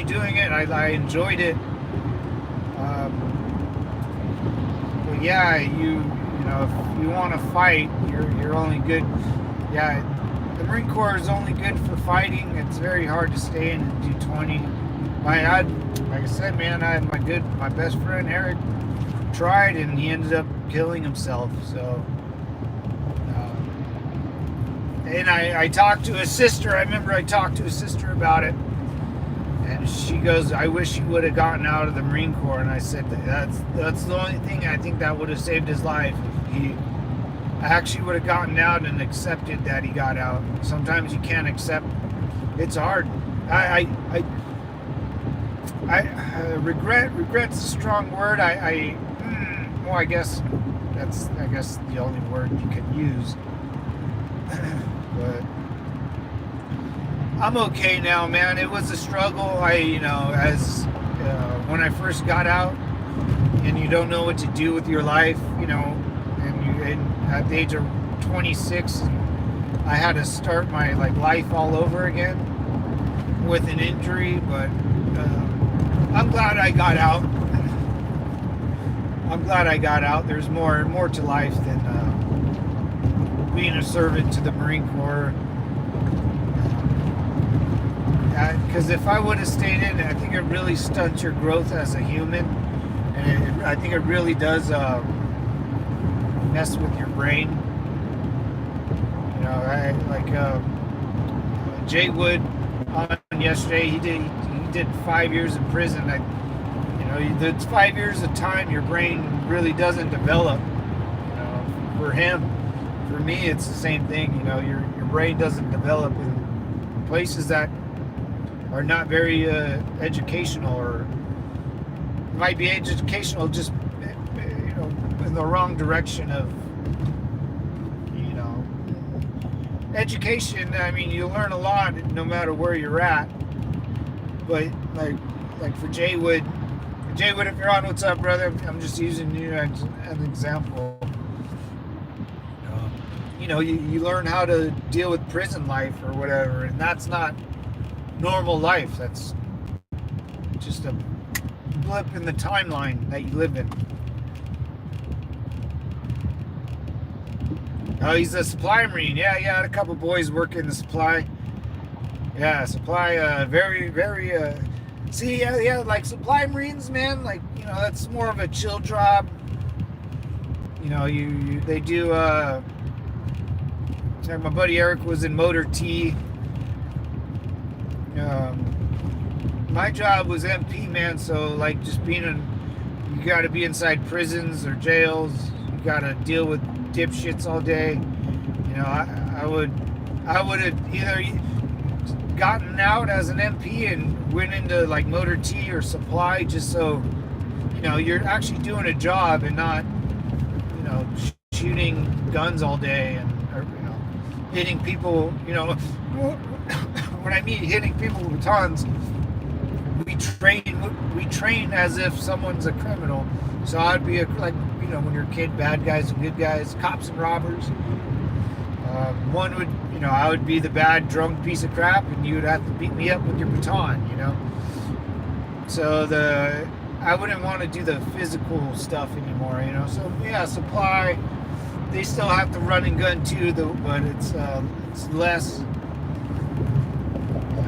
doing it. I enjoyed it. But yeah, you know, if you want to fight, you're only good. Yeah, the Marine Corps is only good for fighting. It's very hard to stay in and do 20. Like I said, man, I had my best friend Eric tried, and he ended up killing himself. So, and I talked to his sister. I remember I talked to his sister about it. And she goes, I wish you would have gotten out of the Marine Corps. And I said, that's the only thing I think that would have saved his life. If he actually would have gotten out and accepted that he got out. Sometimes you can't accept. It's hard. Regret's a strong word. Well, I guess that's the only word you can use. But I'm okay now, man. It was a struggle. When I first got out, and you don't know what to do with your life, you know, and at the age of 26, I had to start my life all over again with an injury. But I'm glad I got out. There's more to life than being a servant to the Marine Corps. Because if I would have stayed in, I think it really stunts your growth as a human, and I think it really does mess with your brain. You know, Jay Wood on yesterday. He did 5 years in prison. It's 5 years of time your brain really doesn't develop. You know, for him, for me, it's the same thing. You know, your brain doesn't develop in places that are not very educational, or might be educational, just in the wrong direction of, education. I mean, you learn a lot no matter where you're at. But like for Jay Wood, if you're on, what's up, brother? I'm just using you as an example. You learn how to deal with prison life or whatever, and that's not normal life. That's just a blip in the timeline that you live in. Oh, he's a supply Marine. Yeah, I had a couple boys working in the supply. Yeah, supply, very, very, like supply Marines, man, that's more of a chill job. They do, my buddy Eric was in Motor T. My job was MP, man, so just you gotta be inside prisons or jails. You gotta deal with dipshits all day. I would have either gotten out as an MP and went into Motor T or supply, just so you're actually doing a job and not shooting guns all day or hitting people. When I mean hitting people with batons, we train as if someone's a criminal. So I'd be when you're a kid, bad guys and good guys, cops and robbers. I would be the bad drunk piece of crap, and you would have to beat me up with your baton. So I wouldn't want to do the physical stuff anymore. So yeah, supply. They still have to run and gun too, but it's less.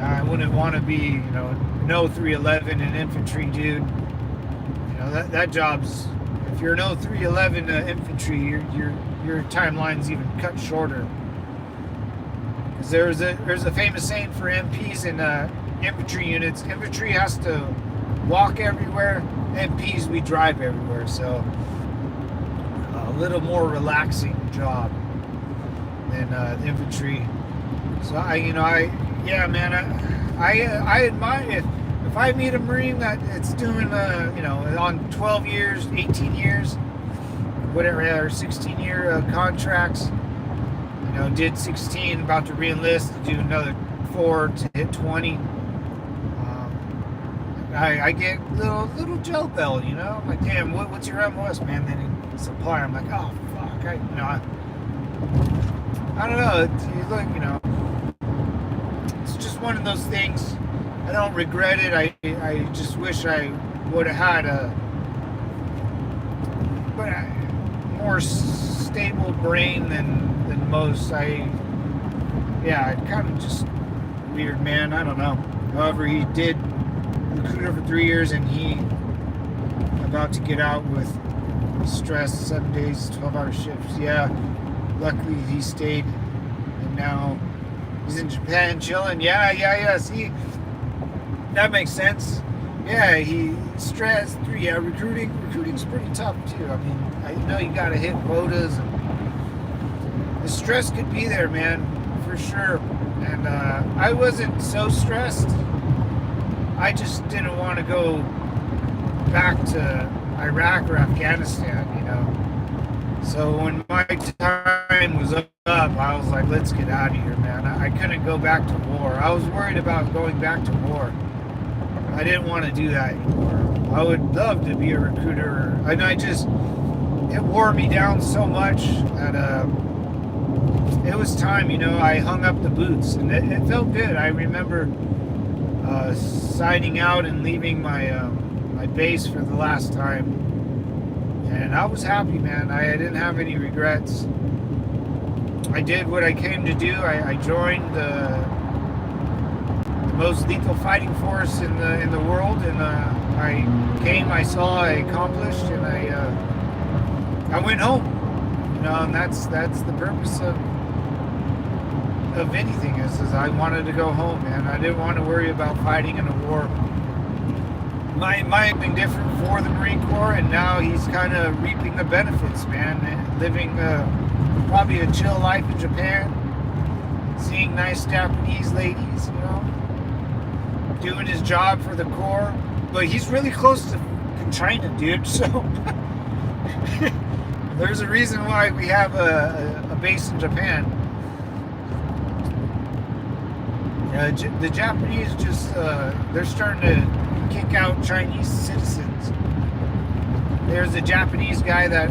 I wouldn't want to be, no 311 and infantry dude. That job's, if you're an 0311 infantry, your timeline's even cut shorter. Because there's a famous saying for MPs and infantry units. Infantry has to walk everywhere. MPs, we drive everywhere. So a little more relaxing job than infantry. So I admire it. If I meet a Marine that it's doing on 12 years, 18 years, whatever, 16-year contracts. You know, did 16, about to re-enlist to do another 4 to hit 20. I get little Joe Bell, you know. I'm like, damn, what's your MOS, man? Then he supply. I'm like, oh fuck, I don't know. You know, it's just one of those things. I don't regret it. I just wish I would have had a more stable brain than most. Yeah, kind of just weird, man. I don't know. However, he did recruiter for 3 years, and he about to get out with stress, 7 days, 12-hour shifts. Yeah, luckily he stayed, and now he's in Japan chilling. Yeah. See, that makes sense. Yeah, he stressed. Yeah, recruiting's pretty tough too. I mean, I know you gotta hit quotas, and the stress could be there, man, for sure. And I wasn't so stressed. I just didn't want to go back to Iraq or Afghanistan, you know. So when my time was up, I was like, let's get out of here, man. I couldn't go back to war. I was worried about going back to war. I didn't want to do that anymore. I would love to be a recruiter. And it wore me down so much that it was time, you know. I hung up the boots, and it felt good. I remember signing out and leaving my base for the last time, and I was happy, man. I didn't have any regrets. I did what I came to do. I joined the most lethal fighting force in the world, and I saw, I accomplished, and I went home. You know, and that's the purpose of anything is I wanted to go home, man. I didn't want to worry about fighting in a war. Might have been different for the Marine Corps, and now he's kind of reaping the benefits, man. Living probably a chill life in Japan, seeing nice Japanese ladies, you know, doing his job for the Corps. But he's really close to China, dude, so there's a reason why we have a base in Japan. The Japanese just, they're starting to kick out Chinese citizens. There's a Chinese guy that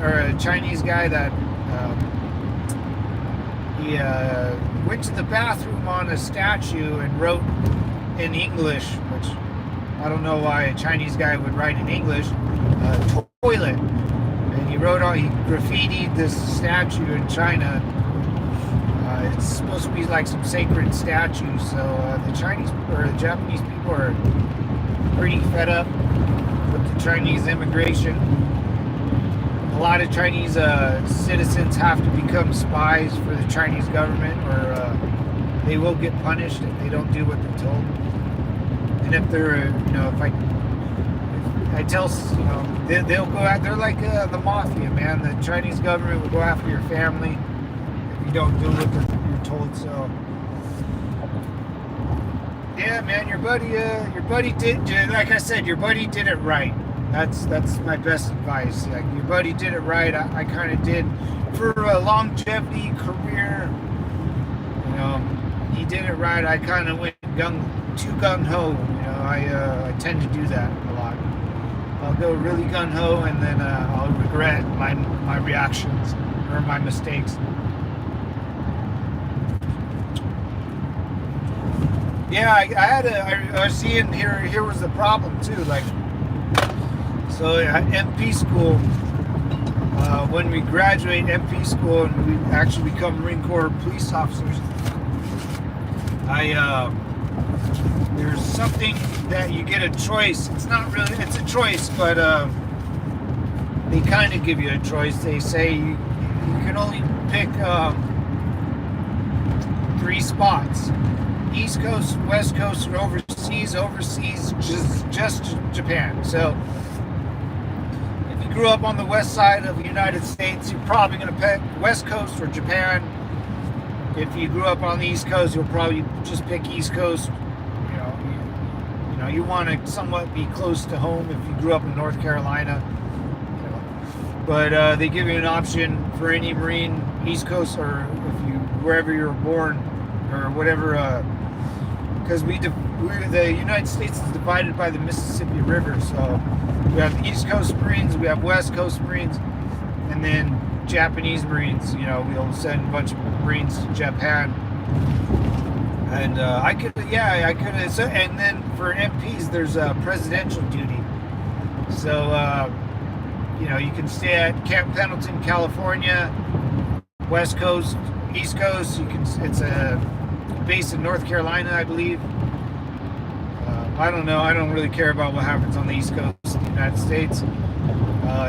he went to the bathroom on a statue and wrote in English, which I don't know why a Chinese guy would write in English, toilet. And he graffitied this statue in China. It's supposed to be like some sacred statue, so the Japanese people are pretty fed up with the Chinese immigration. A lot of Chinese citizens have to become spies for the Chinese government, or they will get punished if they don't do what they're told. And if they're, you know, if I tell, you know, they'll go out. They're like the mafia, man. The Chinese government will go after your family if you don't do what you're told. So, yeah, man, your buddy did, like I said, your buddy did it right. That's my best advice. Like, your buddy did it right. I kind of did for a longevity career. You know, he did it right. I kind of went too gung ho. You know, I tend to do that a lot. I'll go really gung ho, and then I'll regret my reactions or my mistakes. Yeah, I was seeing here was the problem too. Like, so at MP school, when we graduate MP school and we actually become Marine Corps police officers, there's something that you get a choice. It's not really, it's a choice, but they kind of give you a choice. They say you can only pick 3 spots: East Coast, West Coast, and overseas. Overseas, just Japan. So if you grew up on the west side of the United States, you're probably going to pick West Coast or Japan. If you grew up on the East Coast, you'll probably just pick East Coast. You know, you want to somewhat be close to home. If you grew up in North Carolina, you know, But they give you an option for any Marine, East Coast, or if you wherever you were born, or whatever. Because the United States is divided by the Mississippi River, so we have the East Coast Marines, we have West Coast Marines, and then Japanese Marines. We'll send a bunch of Marines to Japan. And I could. So, and then for MPs, there's presidential duty. So, you can stay at Camp Pendleton, California, West Coast, East Coast. It's a base in North Carolina, I believe. I don't know. I don't really care about what happens on the East Coast of the United States.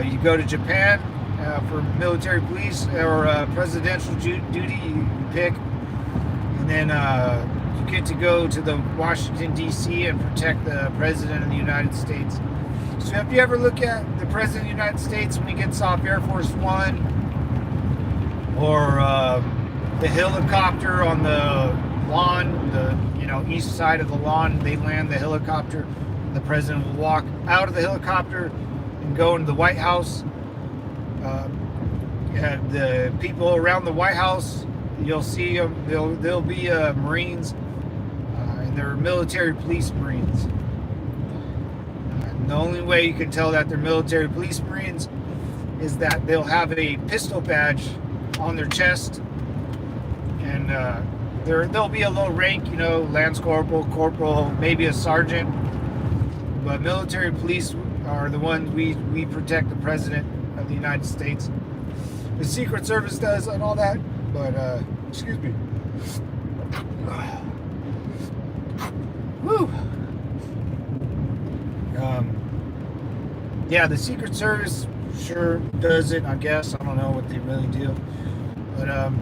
You go to Japan for military police or presidential duty. You pick. And then you get to go to the Washington, D.C. and protect the President of the United States. So if you ever look at the President of the United States when he gets off Air Force One, or the helicopter on the lawn, the east side of the lawn, they land the helicopter. The President will walk out of the helicopter and go into the White House. The people around the White House, you'll see them. They'll be Marines, and they're military police Marines. And the only way you can tell that they're military police Marines is that they'll have a pistol badge on their chest, and there'll be a low rank, lance corporal, corporal, maybe a sergeant. But military police are the ones we protect the President of the United States. The Secret Service does and all that. But, excuse me. Woo! Yeah, the Secret Service sure does it, I guess. I don't know what they really do. But,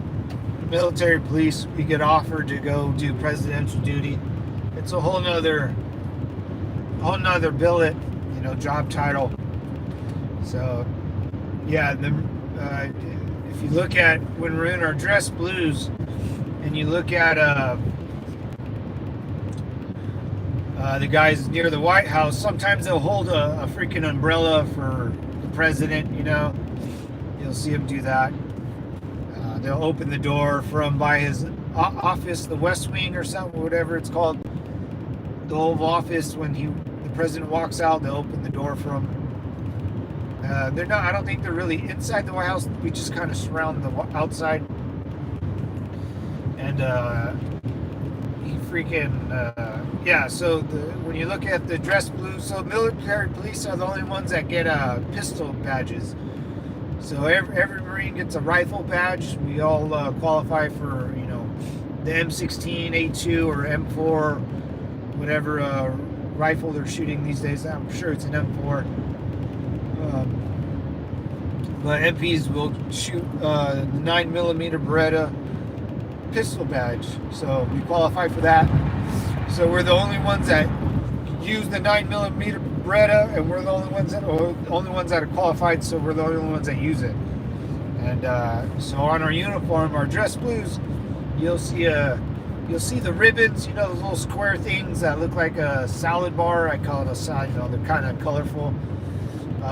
military police, we get offered to go do presidential duty. It's a whole nother billet, job title. So, yeah, if you look at when we're in our dress blues, and you look at the guys near the White House, sometimes they'll hold a freaking umbrella for the president. You'll see them do that. They'll open the door from by his office, the West Wing or something, whatever it's called, the Oval Office. When the president walks out, they'll open the door for him. They're not. I don't think they're really inside the White House. We just kind of surround the outside. And So when you look at the dress blue, so military police are the only ones that get pistol badges. So every Marine gets a rifle badge. We all qualify for the M16, A2, or M4, whatever rifle they're shooting these days. I'm sure it's an M4. But MPs will shoot the 9mm Beretta pistol badge, so we qualify for that. So we're the only ones that use the 9mm Beretta, and we're the only ones that are qualified. So we're the only ones that use it. And so on our uniform, our dress blues, you'll see the ribbons, those little square things that look like a salad bar. I call it a salad. They're kind of colorful.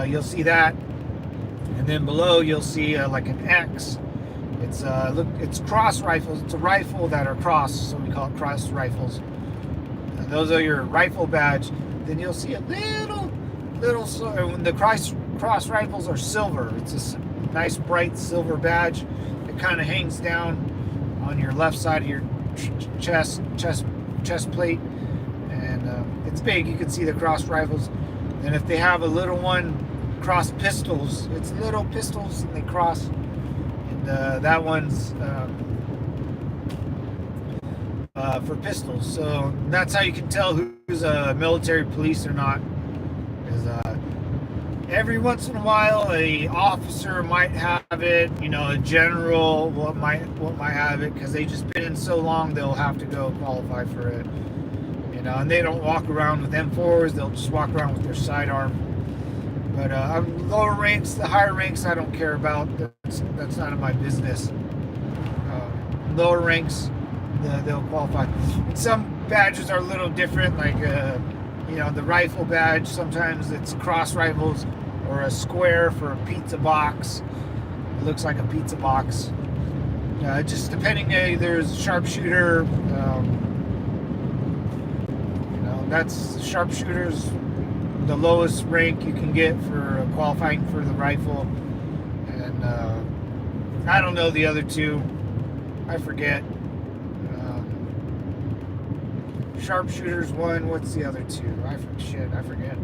You'll see that. And then below you'll see like an X. It's cross rifles. It's a rifle that are crossed, so we call it cross rifles. And those are your rifle badge. Then you'll see a little. The cross rifles are silver. It's a nice bright silver badge. It kind of hangs down on your left side of your chest plate, and it's big. You can see the cross rifles. And if they have a little one, cross pistols, it's little pistols and they cross, and that one's for pistols. So that's how you can tell who's a military police or not, is every once in a while a officer might have it, a general might have it, because they just been in so long they'll have to go qualify for it, and they don't walk around with M4s. They'll just walk around with their sidearm. But lower ranks, the higher ranks, I don't care about. That's none of my business. Lower ranks, they'll qualify. And some badges are a little different, like the rifle badge. Sometimes it's cross rifles. or a square for a pizza box. It looks like a pizza box. Just depending, there's sharpshooter. That's sharpshooters, the lowest rank you can get for qualifying for the rifle. And I don't know the other two. I forget. Sharpshooters one. What's the other two? I forget.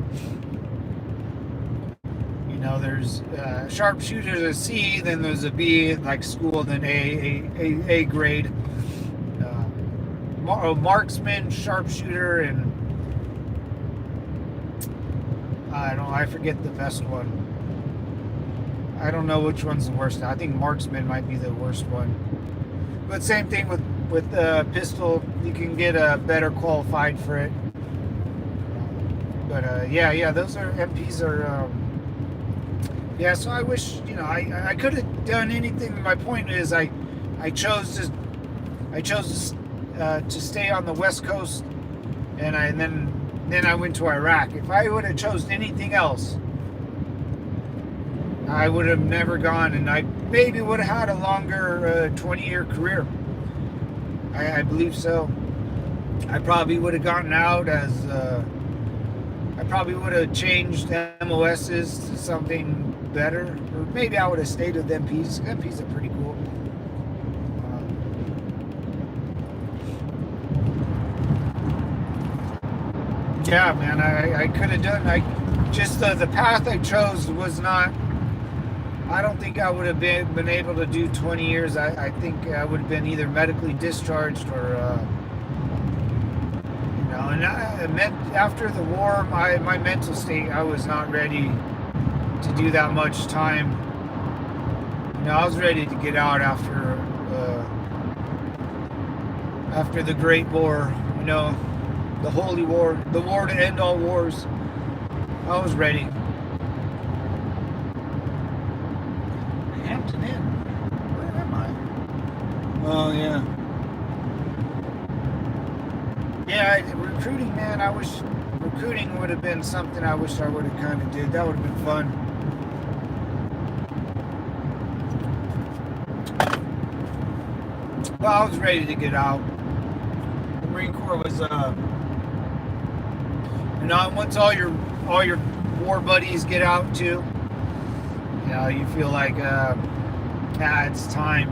There's sharpshooters a C, then there's a B like school, then A grade. Marksman, sharpshooter, and I forget the best one. I don't know which one's the worst. I think marksman might be the worst one. But same thing with pistol. You can get better qualified for it. But yeah, those are MPs are. Yeah, so I wish I could have done anything. My point is, I chose to stay on the West Coast, and then I went to Iraq. If I would have chosen anything else, I would have never gone, and I maybe would have had a longer 20-year career. I believe so. I probably would have gotten out as I probably would have changed MOSs to something better, or maybe I would have stayed with MPs. MPs are pretty cool. Yeah, man, I could have done. Just the path I chose was not. I don't think I would have been able to do 20 years. I think I would have been either medically discharged or, And after the war, my mental state, I was not ready to do that much time. I was ready to get out after the Great War. The Holy War, the war to end all wars. I was ready. Hampton Inn. Where am I? Oh, yeah. Yeah, recruiting, man. I wish recruiting would have been something I wish I would have kind of did. That would have been fun. Well, I was ready to get out. The Marine Corps was, once all your war buddies get out too, you feel like, it's time,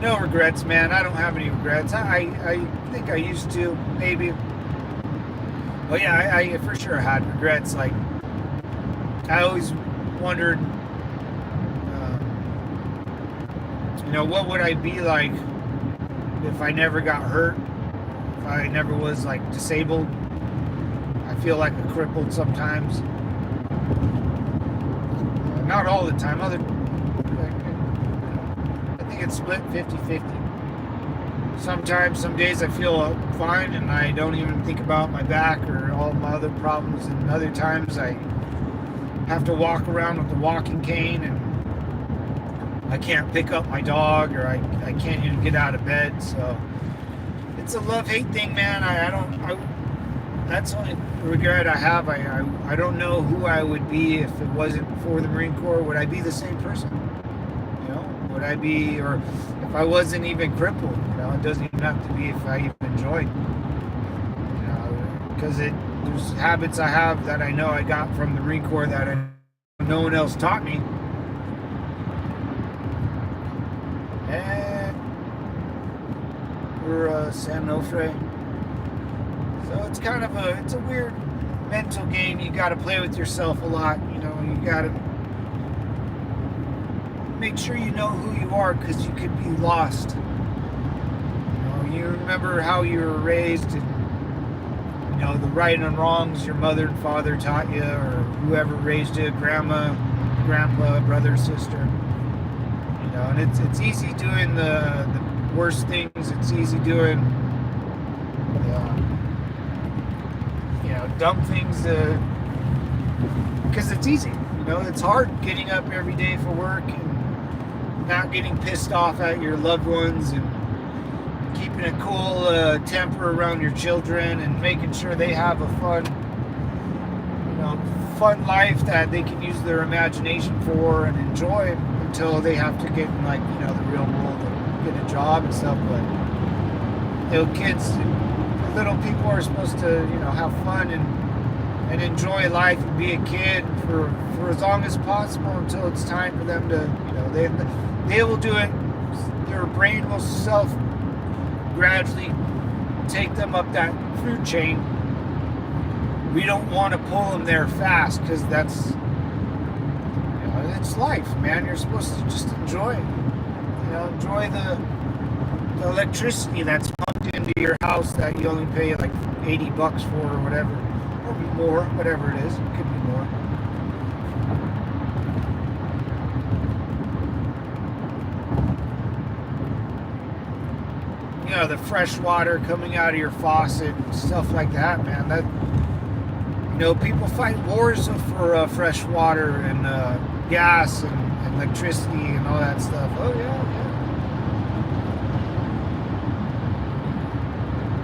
No regrets, man. I don't have any regrets. I think I used to, maybe. Well, yeah, I for sure had regrets. Like, I always wondered, what would I be like if I never got hurt, if I never was, like, disabled. I feel like a crippled sometimes. Not all the time. I think it's split 50-50. Sometimes, some days I feel fine and I don't even think about my back or all my other problems, and other times I have to walk around with a walking cane and I can't pick up my dog, or I can't even get out of bed. So it's a love-hate thing, man. That's the only regret I have. I don't know who I would be if it wasn't for the Marine Corps. Would I be the same person? Would I be, or if I wasn't even crippled? It doesn't even have to be if I even enjoyed. Because there's habits I have that I know I got from the Marine Corps that no one else taught me. And we're San Onofre. So it's kind of it's a weird mental game. You got to play with yourself a lot. You got to make sure you know who you are, because you could be lost. You remember how you were raised, and the right and wrongs your mother and father taught you, or whoever raised you, grandma, grandpa, brother, sister. And it's easy doing the worst things. It's easy doing dumb things because it's easy. It's hard getting up every day for work and not getting pissed off at your loved ones, and keeping a cool temper around your children, and making sure they have a fun fun life that they can use their imagination for and enjoy until they have to get in, like, the real world and get a job and stuff. But kids, little people are supposed to have fun and enjoy life and be a kid for as long as possible until it's time for them to they will do it. Their brain will gradually take them up that food chain. We don't want to pull them there fast, because that's it's life, man. You're supposed to just enjoy it. Enjoy the electricity that's pumped into your house that you only pay like $80 for or whatever, or more, whatever it is. It could be more. The fresh water coming out of your faucet and stuff like that, man. That people fight wars for fresh water and gas and electricity and all that stuff. Oh yeah.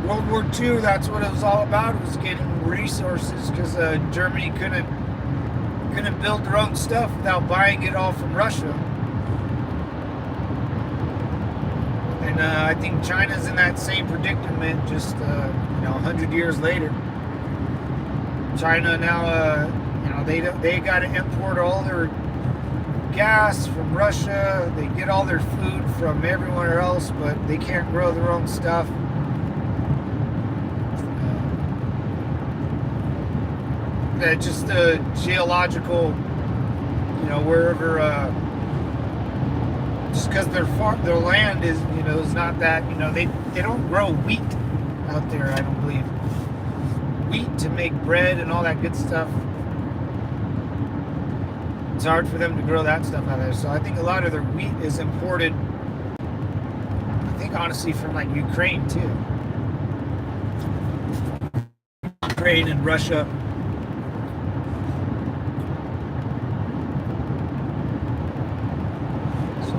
World War II, that's what it was all about. It was getting resources, because Germany couldn't build their own stuff without buying it all from Russia. And I think China's in that same predicament, just 100 years later. China now, they got to import all their gas from Russia. They get all their food from everywhere else, but they can't grow their own stuff. Just the geological, wherever. Just because their land is not that, they don't grow wheat out there, I don't believe. Wheat to make bread and all that good stuff. It's hard for them to grow that stuff out there. So I think a lot of their wheat is imported, I think, honestly, from like Ukraine too. Ukraine and Russia.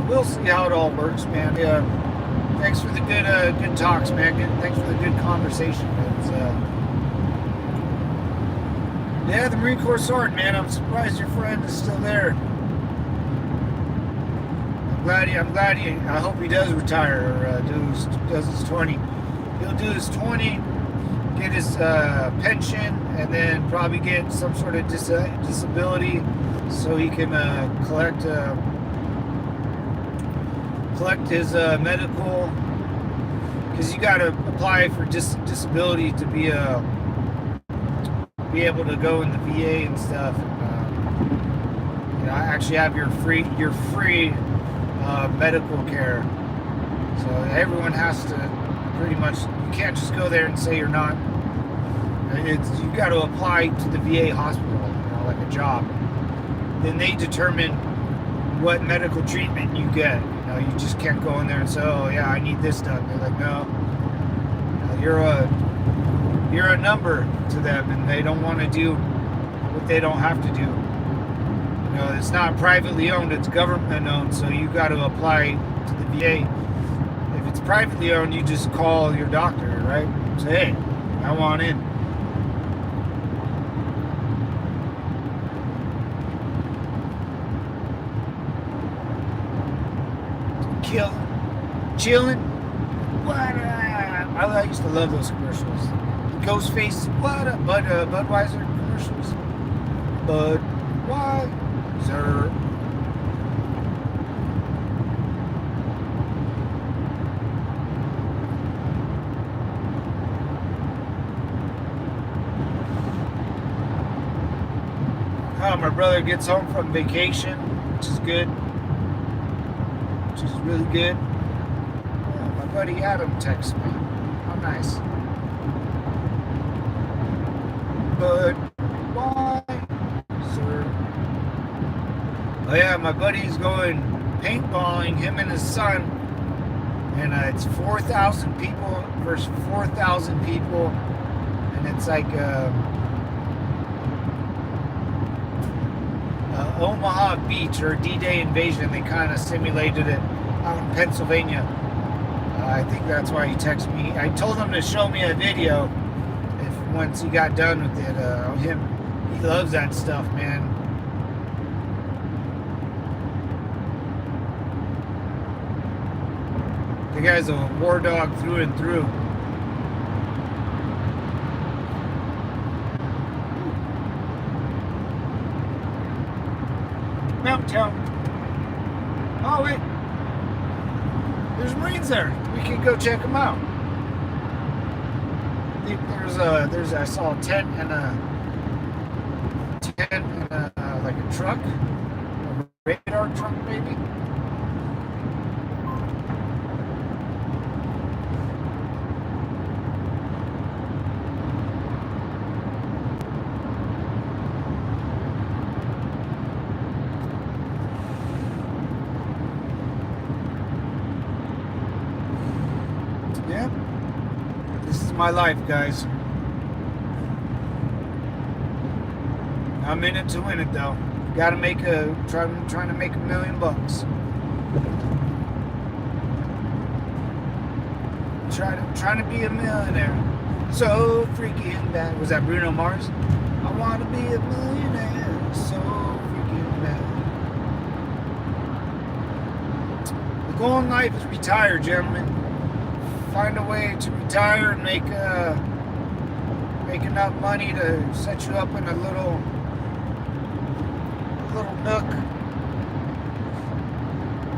We'll see how it all works, man. Thanks for the good talks, man. Thanks for the good conversation. The Marine Corps Sergeant, man. I'm surprised your friend is still there. I'm glad he. I hope he does retire or does his 20. He'll do his 20, get his pension, and then probably get some sort of disability, so he can collect his medical, because you got to apply for disability to be able to go in the VA and stuff. Actually have your free medical care. So everyone has to pretty much. You can't just go there and say you're not. You got to apply to the VA hospital, like a job. Then they determine what medical treatment you get. You just can't go in there and say, "Oh yeah, I need this done." They're like, "No, you're a number to them, and they don't want to do what they don't have to do." It's not privately owned; it's government owned. So you got to apply to the VA. If it's privately owned, you just call your doctor, right? Say, "Hey, I want in." Chilling. What? I used to love those commercials. Ghostface. What? Budweiser commercials. Budweiser. Oh, my brother gets home from vacation, which is good. Which is really good. My buddy Adam texts me. How nice. But why, sir? Oh yeah, my buddy's going paintballing, him and his son, and it's 4,000 people versus 4,000 people, and it's like Omaha Beach or D-Day invasion. They kind of simulated it out in Pennsylvania. I think that's why he texted me. I told him to show me a video once he got done with it. He loves that stuff, man. The guy's a war dog through and through. Mountain Town. Oh wait, there's Marines there. We can go check them out. I think I saw a tent and like a truck, a radar truck maybe. Yeah, this is my life, guys. I'm in it to win it, though. Got to trying to make $1 million. Trying to be a millionaire. So freaking bad. Was that Bruno Mars? I want to be a millionaire. So freaking bad. The goal in life is retire, gentlemen. Find a way to retire and make enough money to set you up in a little nook.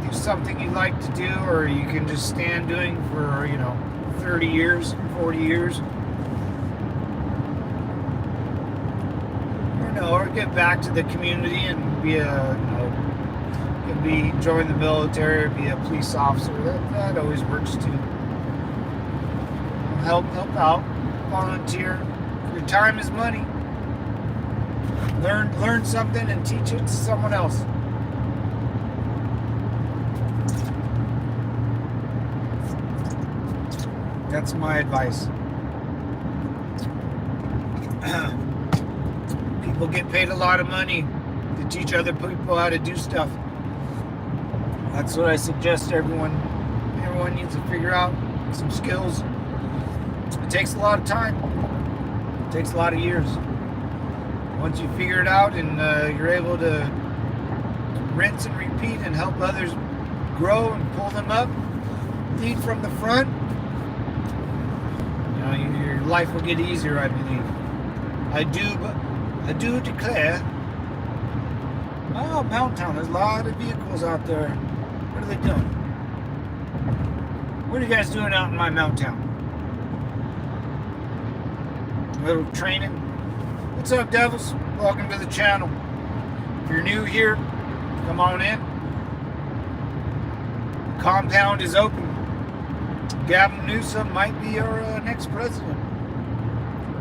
Do something you like to do, or you can just stand doing for 30 years, 40 years. Or get back to the community and join the military or be a police officer. That always works too. Help out, volunteer. Your time is money. Learn something and teach it to someone else. That's my advice. People get paid a lot of money to teach other people how to do stuff. That's what I suggest everyone needs to figure out some skills. It takes a lot of time. It takes a lot of years. Once you figure it out and you're able to rinse and repeat and help others grow and pull them up, lead from the front, your life will get easier, I believe. I do declare. Oh, Mountain Town. There's a lot of vehicles out there. What are they doing? What are you guys doing out in my Mountain Town? A little training. What's up, devils? Welcome to the channel. If you're new here, come on in. The compound is open. Gavin Newsom might be our next president.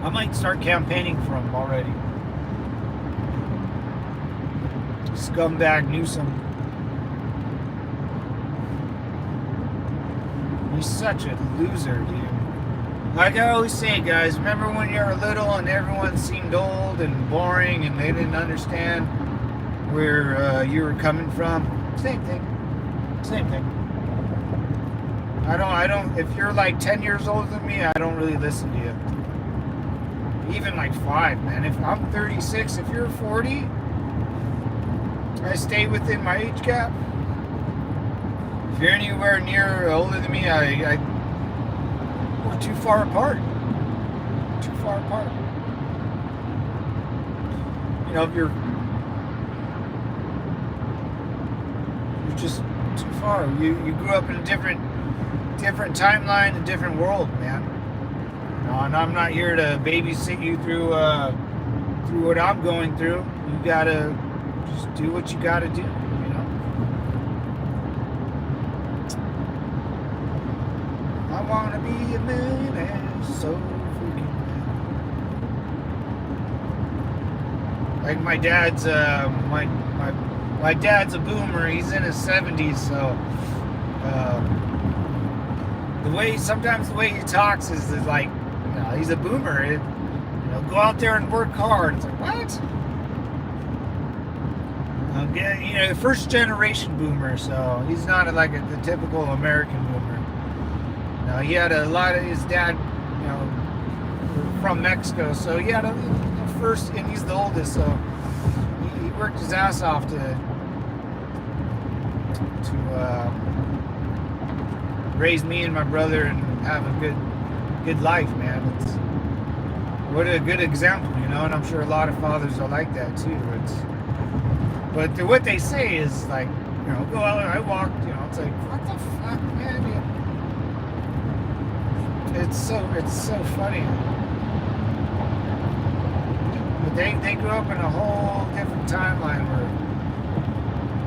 I might start campaigning for him already. Scumbag Newsom. He's such a loser, dude. Like I always say, guys, remember when you were little and everyone seemed old and boring and they didn't understand where you were coming from? Same thing. I don't, if you're like 10 years older than me, I don't really listen to you. Even like 5, man. If I'm 36, if you're 40, I stay within my age gap. If you're anywhere near older than me, we're too far apart. If you're just too far. You grew up in a different timeline, a different world, man. And I'm not here to babysit you through what I'm going through. You gotta just do what you gotta do, I wanna be a millionaire, so freaking bad. Like my dad's my dad's a boomer. He's in his 70s, so the way he talks is like, he's a boomer. Go out there and work hard. It's like, what? First generation boomer, so he's not like the typical American boomer. He had a lot of his dad, from Mexico, so he had a first, and he's the oldest, so he worked his ass off to raise me and my brother and have a good life, man. It's what a good example, you know. And I'm sure a lot of fathers are like that too. But what they say is like, you know, go out. I walked, you know. It's like, what the fuck, man? It's so funny. But they grew up in a whole different timeline where,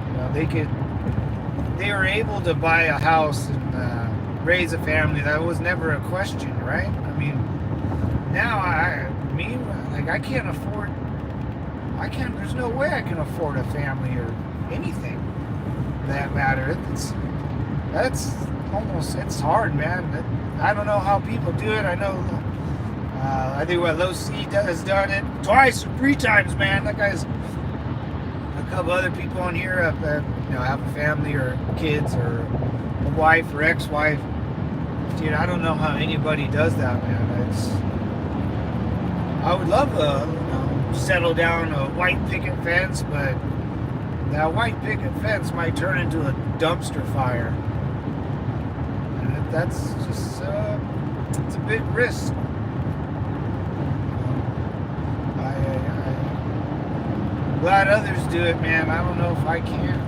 you know, they were able to buy a house and raise a family. That was never a question, right? I mean, now I can't afford. There's no way I can afford a family or anything for that matter. It's hard, man. I don't know how people do it. I know. I think Low C has done it twice or 3 times, man. That guy's. A couple other people on here have a family or kids or a wife or ex-wife. Dude, I don't know how anybody does that, man. I would love to settle down a white picket fence, but that white picket fence might turn into a dumpster fire. And that's just it's a big risk. I'm glad others do it, man. I don't know if I can.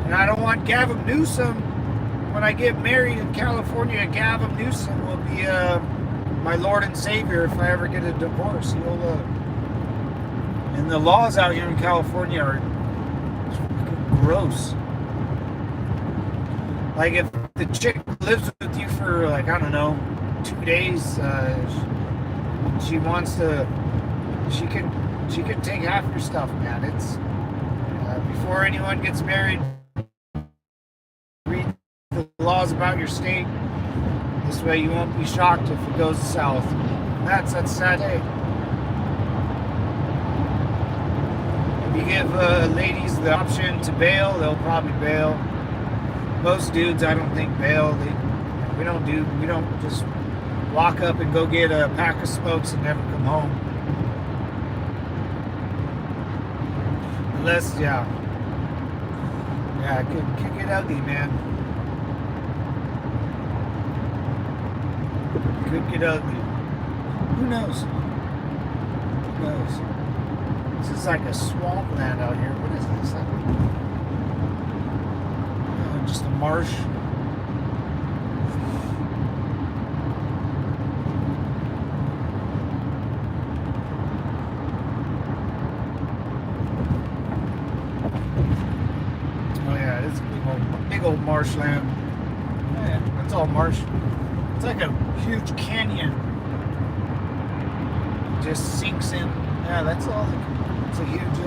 And I don't want Gavin Newsom. When I get married in California, Gavin Newsom will be my Lord and Savior if I ever get a divorce. And the laws out here in California are gross. Like if the chick lives with you for like, I don't know, 2 days, she wants to, she can take half your stuff, man. It's before anyone gets married, read the laws about your state. This way you won't be shocked if it goes south. That's sad day. If you give ladies the option to bail, they'll probably bail. Most dudes, I don't think, bail. We don't just walk up and go get a pack of smokes and never come home. Unless, it could get ugly, man. Could get ugly. Who knows? Who knows? This is like a swampland out here. What is this? Just a marsh. Oh yeah, it's a big old marshland. Yeah, that's all marsh. It's like a huge canyon. It just sinks in. Yeah, that's all. It's a huge.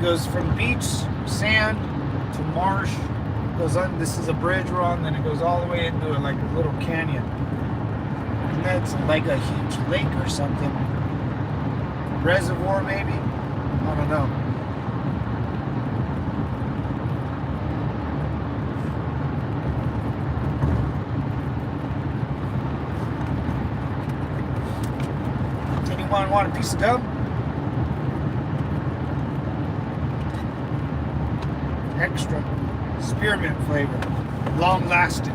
Goes from beach, sand to marsh. Goes on. This is a bridge we're on. Then it goes all the way into a little canyon. And that's like a huge lake or something. Reservoir maybe. I don't know. Want a piece of gum? Extra spearmint flavor, long lasting.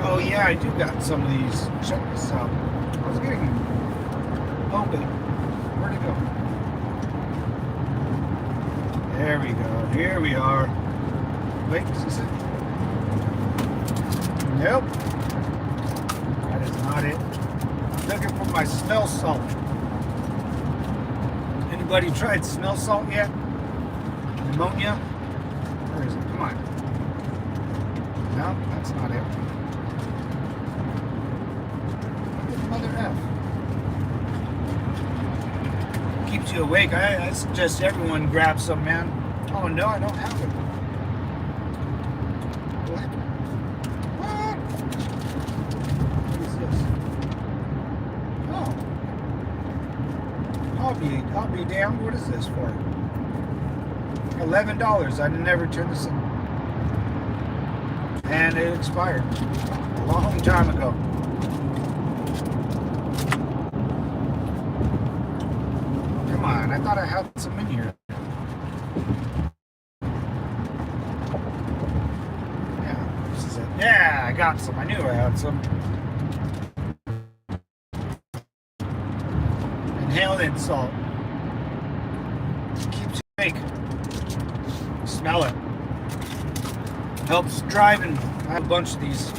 Oh yeah, I do got some of these. Check this out. I was getting open. Where'd it go? There we go. Here we are. Wait, is this it? Nope. That is not it. I'm looking for my smell salt. Anybody tried smell salt yet? Ammonia? Where is it? Come on. No, that's not it. Mother F. Keeps you awake. I suggest everyone grab some, man. Oh no, I don't have it. What? I'll be down. What is this for? $11. I never turned this in. And it expired a long time ago. Come on, I thought I had some in here. Yeah, this is it. Yeah, I got some. I knew I had some. Inhale insult. Keeps you awake. Smell it. Helps driving. I have a bunch of these.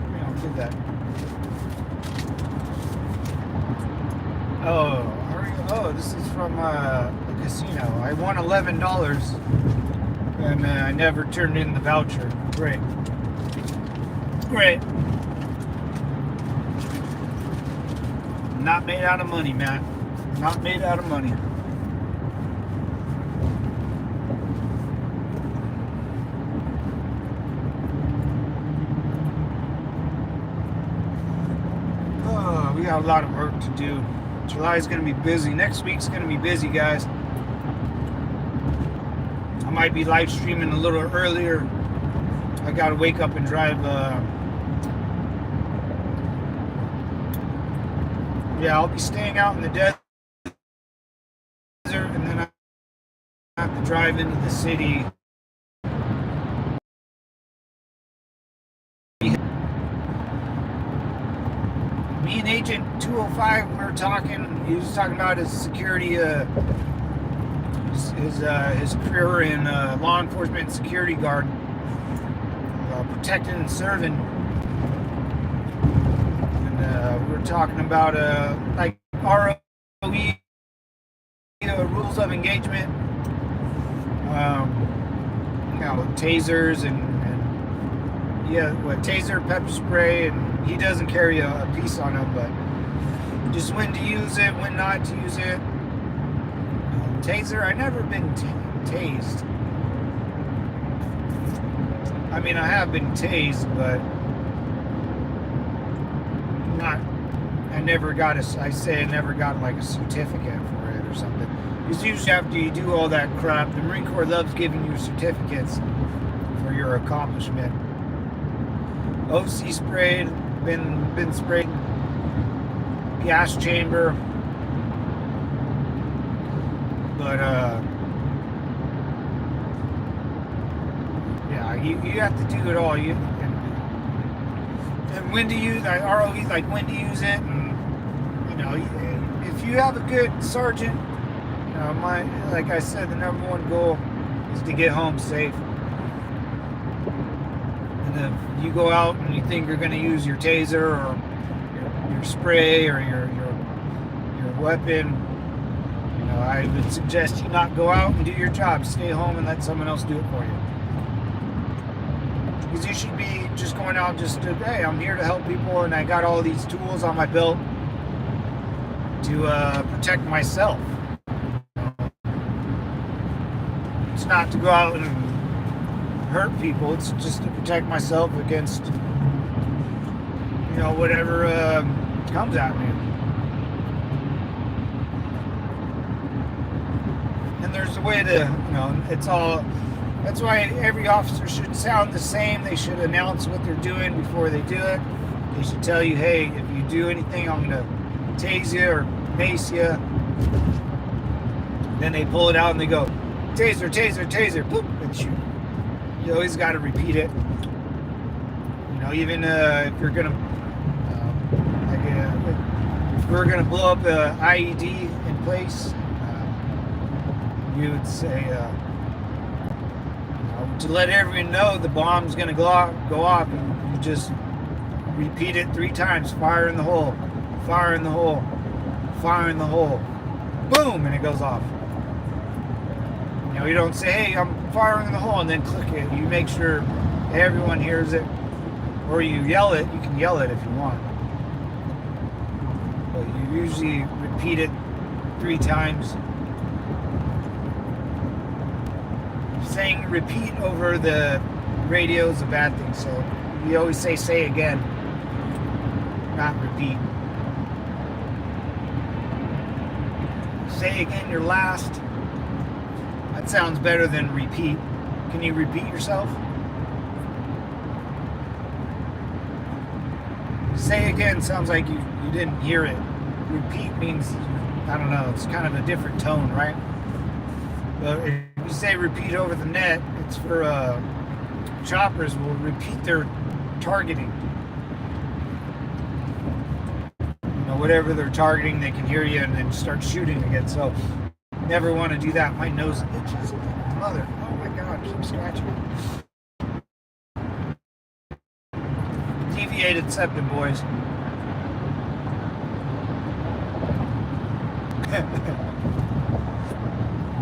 Yeah, I'll do that. Oh, this is from a casino. I won $11 and I never turned in the voucher. Great. Great. Not made out of money, man. Not made out of money. Oh, we got a lot of work to do. July's going to be busy. Next week's going to be busy, guys. I might be live streaming a little earlier. I got to wake up and drive. Yeah, I'll be staying out in the desert, and then I have to drive into the city. Me and Agent 205, we were talking. He was talking about his security, his career in law enforcement and security guard, protecting and serving. And we were talking about like ROE, rules of engagement, tasers and taser, pepper spray, and he doesn't carry a piece on him, but just when to use it, when not to use it. Taser, I've never been tased. I mean, I have been tased, but not. I never got like a certificate for it or something. Because usually after you do all that crap, the Marine Corps loves giving you certificates for your accomplishment. OC sprayed, been sprayed, gas chamber, but yeah, you have to do it all. And when to use ROE, like when to use it, and if you have a good sergeant, like I said, the number one goal is to get home safe. And if you go out and you think you're going to use your taser or your spray or your weapon, I would suggest you not go out and do your job. Stay home and let someone else do it for you. Because you should be just going out hey, I'm here to help people, and I got all these tools on my belt to protect myself. It's not to go out and hurt people. It's just to protect myself against whatever comes at me. And there's a way to it's all. That's why every officer should sound the same. They should announce what they're doing before they do it. They should tell you, hey, if you do anything, I'm going to tase you or mace you. Then they pull it out and they go, taser, taser, taser, boop, and shoot. You always got to repeat it. Even if you're gonna, if we're gonna blow up a IED in place, you would say to let everyone know the bomb's gonna go off. You just repeat it 3 times. Fire in the hole, fire in the hole, fire in the hole. Boom, and it goes off. You don't say, hey, I'm firing in the hole, and then click it. You make sure everyone hears it, or you yell it. You can yell it if you want, but you usually repeat it 3 times. Saying repeat over the radio is a bad thing, so you always say again. not repeat. Say again your last. That sounds better than repeat. Can you repeat yourself? Say again sounds like you didn't hear it. Repeat means, I don't know, it's kind of a different tone, right? But if you say repeat over the net, it's for choppers will repeat their targeting. You know, whatever they're targeting, they can hear you and then start shooting again. So never want to do that. My nose itches. Mother, oh my God, I'm scratching. Deviated septum, boys.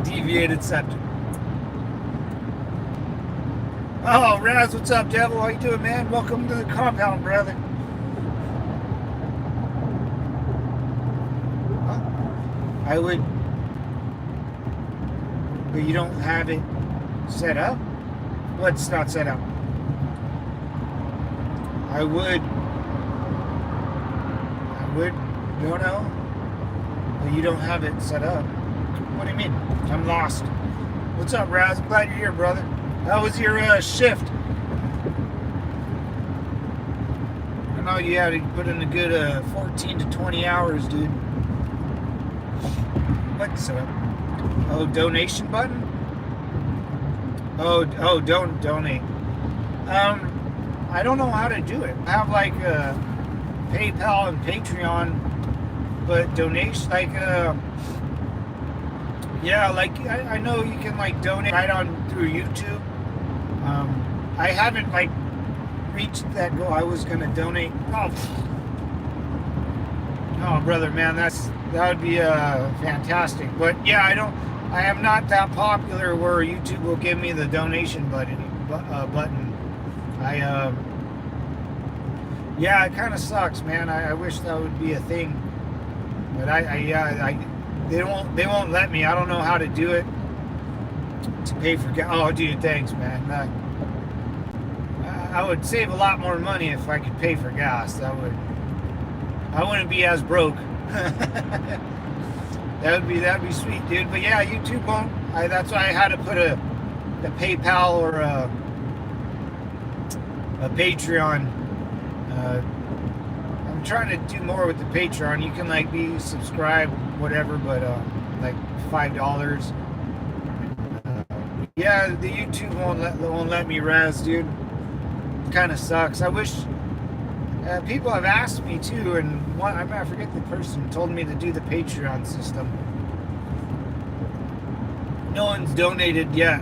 Deviated septum. Oh, Raz, what's up, Devil? How you doing, man? Welcome to the compound, brother. I would, but you don't have it set up? What's not set up? I would, don't know, but you don't have it set up. What do you mean? I'm lost. What's up, Raz? I'm glad you're here, brother. How was your shift? I know you had to put in a good 14 to 20 hours, dude. What's up? Oh, donation button? Oh, don't donate. I don't know how to do it. I have like PayPal and Patreon, but donation, like yeah, like I know you can like donate right on through YouTube. I haven't like reached that goal. I was gonna donate. Oh, brother, man, that would be fantastic. But yeah, I am not that popular where YouTube will give me the donation button. Yeah, it kind of sucks, man. I wish that would be a thing, but they won't let me. I don't know how to do it to pay for gas. Oh, dude, thanks, man. I would save a lot more money if I could pay for gas. I wouldn't be as broke. That'd be sweet, dude. But yeah, YouTube won't. That's why I had to put the PayPal or a Patreon. I'm trying to do more with the Patreon. You can like be subscribed, whatever, but like $5. Yeah, the YouTube won't let me raz, dude. Kind of sucks. I wish people have asked me too, and I forget the person told me to do the Patreon system. No one's donated yet.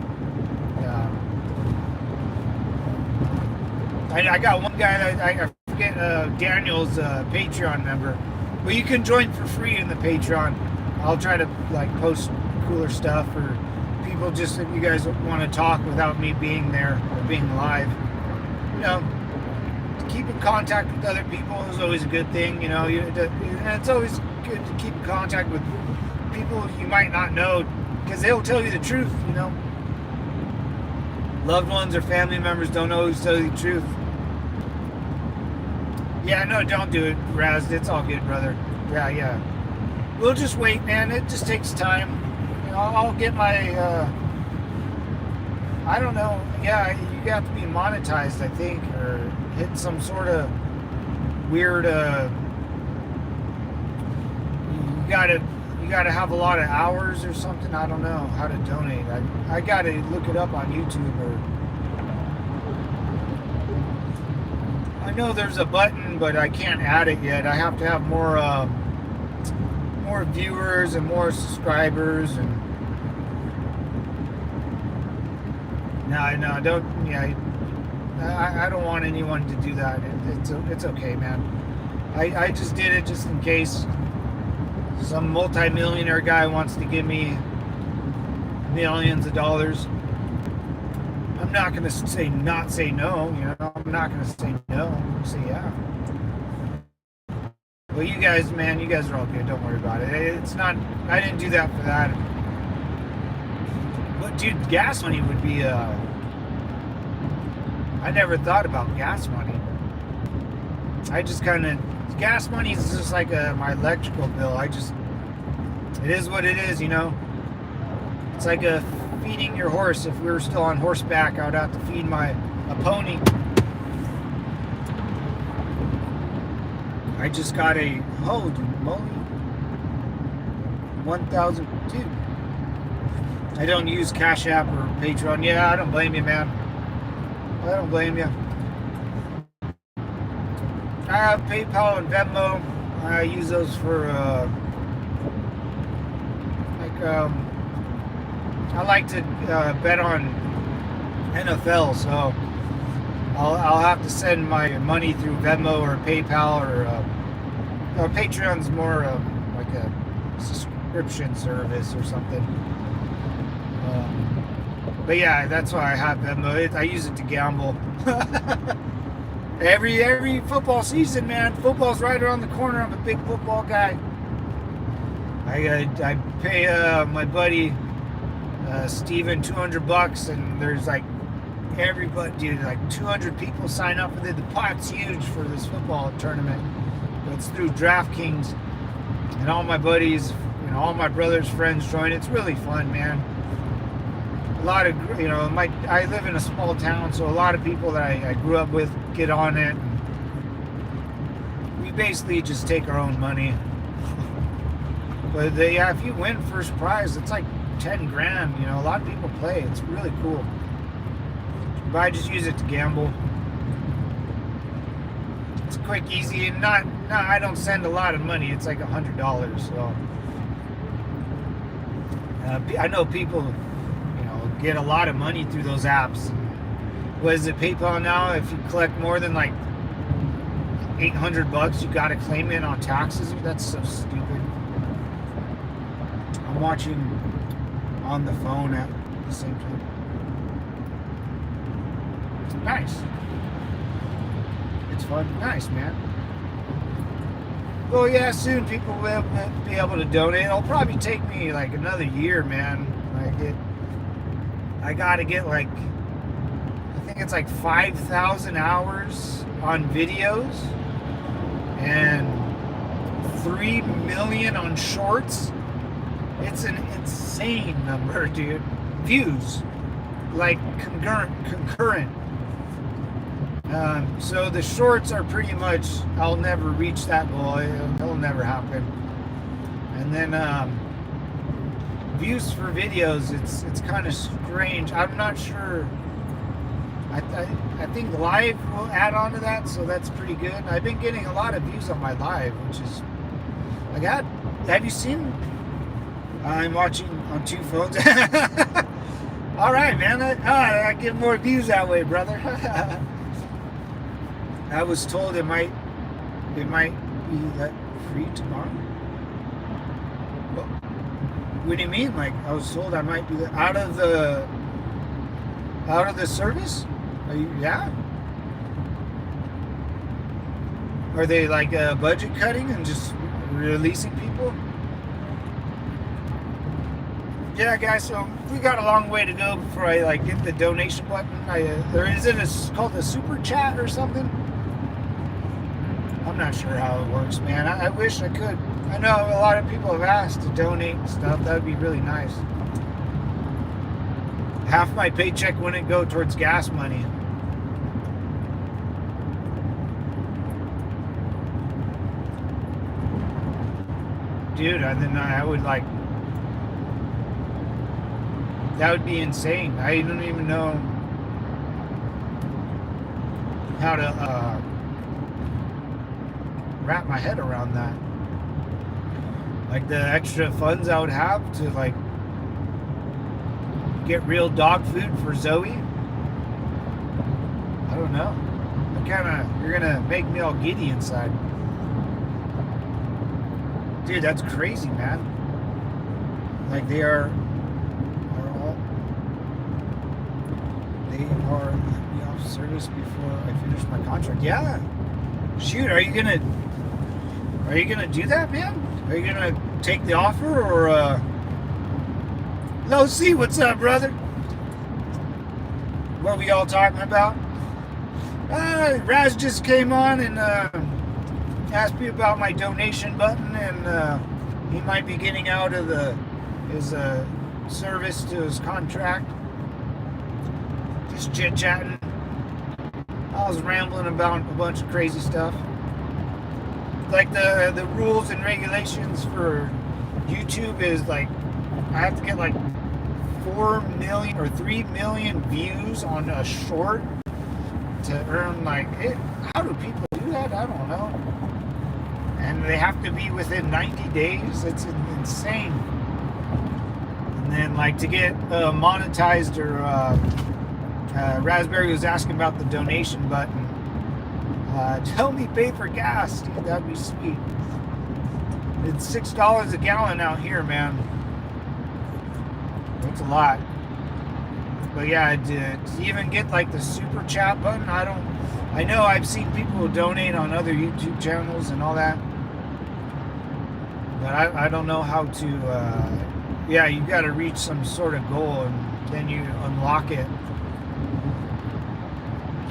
I got one guy that I forget Daniel's Patreon member, but you can join for free in the Patreon. I'll try to like post cooler stuff, or people just if you guys want to talk without me being there or being live. You know, to keep in contact with other people is always a good thing. You know, and it's always good to keep in contact with people you might not know, because they'll tell you the truth. You know, loved ones or family members don't always tell you the truth. Yeah, no, don't do it, Raz. It's all good, brother. Yeah. We'll just wait, man. It just takes time. You know, I'll get my, I don't know. Yeah, you have to be monetized, I think, or hit some sort of weird, you gotta have a lot of hours or something. I don't know how to donate. I gotta look it up on YouTube, or I know there's a button, but I can't add it yet. I have to have more viewers and more subscribers, and no, don't. Yeah, I don't want anyone to do that. It's okay, man. I just did it just in case some multi-millionaire guy wants to give me millions of dollars. I'm not gonna say no. You know, I'm not gonna say no. Say yeah. Well, you guys, man, you guys are all good. Don't worry about it. It's not. I didn't do that for that. But dude, gas money would be. I never thought about gas money. I just kind of Gas money is just like my electrical bill. It is what it is, you know. It's like feeding your horse. If we were still on horseback, I would have to feed a pony. I just got holy moly, 1,000, dude. I don't use Cash App or Patreon. Yeah, I don't blame you, man. I don't blame you. I have PayPal and Venmo. I use those for I like to bet on NFL, so I'll have to send my money through Venmo or PayPal or Patreon's more like a subscription service or something. But yeah, that's why I have Venmo. I use it to gamble. Every football season, man. Football's right around the corner. I'm a big football guy. I pay my buddy Steven $200, and there's like everybody, dude, like 200 people sign up for it. The pot's huge for this football tournament. It's through DraftKings, and all my buddies, you know, all my brother's friends join. It's really fun, man. A lot of, you know, I live in a small town, so a lot of people that I grew up with get on it. We basically just take our own money. But yeah, if you win first prize, it's like 10 grand. You know, a lot of people play. It's really cool. But I just use it to gamble. It's quick, easy, and I don't send a lot of money. It's like $100. So I know people, you know, get a lot of money through those apps. What is it, PayPal now? If you collect more than like $800, you got to claim it on taxes. That's so stupid. I'm watching on the phone at the same time. Nice. It's fun. Nice, man. Well, yeah, soon people will be able to donate. It'll probably take me like another year, man. I gotta get like, I think it's like 5,000 hours on videos and 3 million on shorts. It's an insane number, dude. Views, like concurrent. So the shorts are pretty much, I'll never reach that goal. It'll never happen. And then views for videos, it's kind of strange. I'm not sure. I think live will add on to that, so that's pretty good. I've been getting a lot of views on my live, which is, have you seen? I'm watching on 2 phones. All right, man. I get more views that way, brother. I was told it might be let free tomorrow. What do you mean? Like, I was told I might be out of the service? Yeah? Are they like budget cutting and just releasing people? Yeah, guys, so we got a long way to go before I like hit the donation button. It's called a super chat or something? I'm not sure how it works, man. I wish I could. I know a lot of people have asked to donate and stuff. That would be really nice. Half my paycheck wouldn't go towards gas money. Dude, and then I would like, that would be insane. I don't even know how to wrap my head around that. Like the extra funds I would have to like get real dog food for Zoe. I don't know. You're gonna make me all giddy inside. Dude, that's crazy, man. Like they are off service before I finish my contract. Yeah. Shoot, are you gonna do that, man? Are you gonna take the offer or Low C, what's up, brother? What we all talking about? Raz just came on and asked me about my donation button, and he might be getting out of his service to his contract. Just chit-chatting. I was rambling about a bunch of crazy stuff. Like the rules and regulations for YouTube is like I have to get like 4 million or 3 million views on a short to earn like it. How do people do that? I don't know. And they have to be within 90 days. It's insane. And then like to get monetized or Raspberry was asking about the donation button. Tell me pay for gas, dude. That'd be sweet. It's $6 a gallon out here, man. That's a lot. But yeah, to even get like the super chat button, I know I've seen people donate on other YouTube channels and all that. But I don't know how to, yeah, you got to reach some sort of goal and then you unlock it.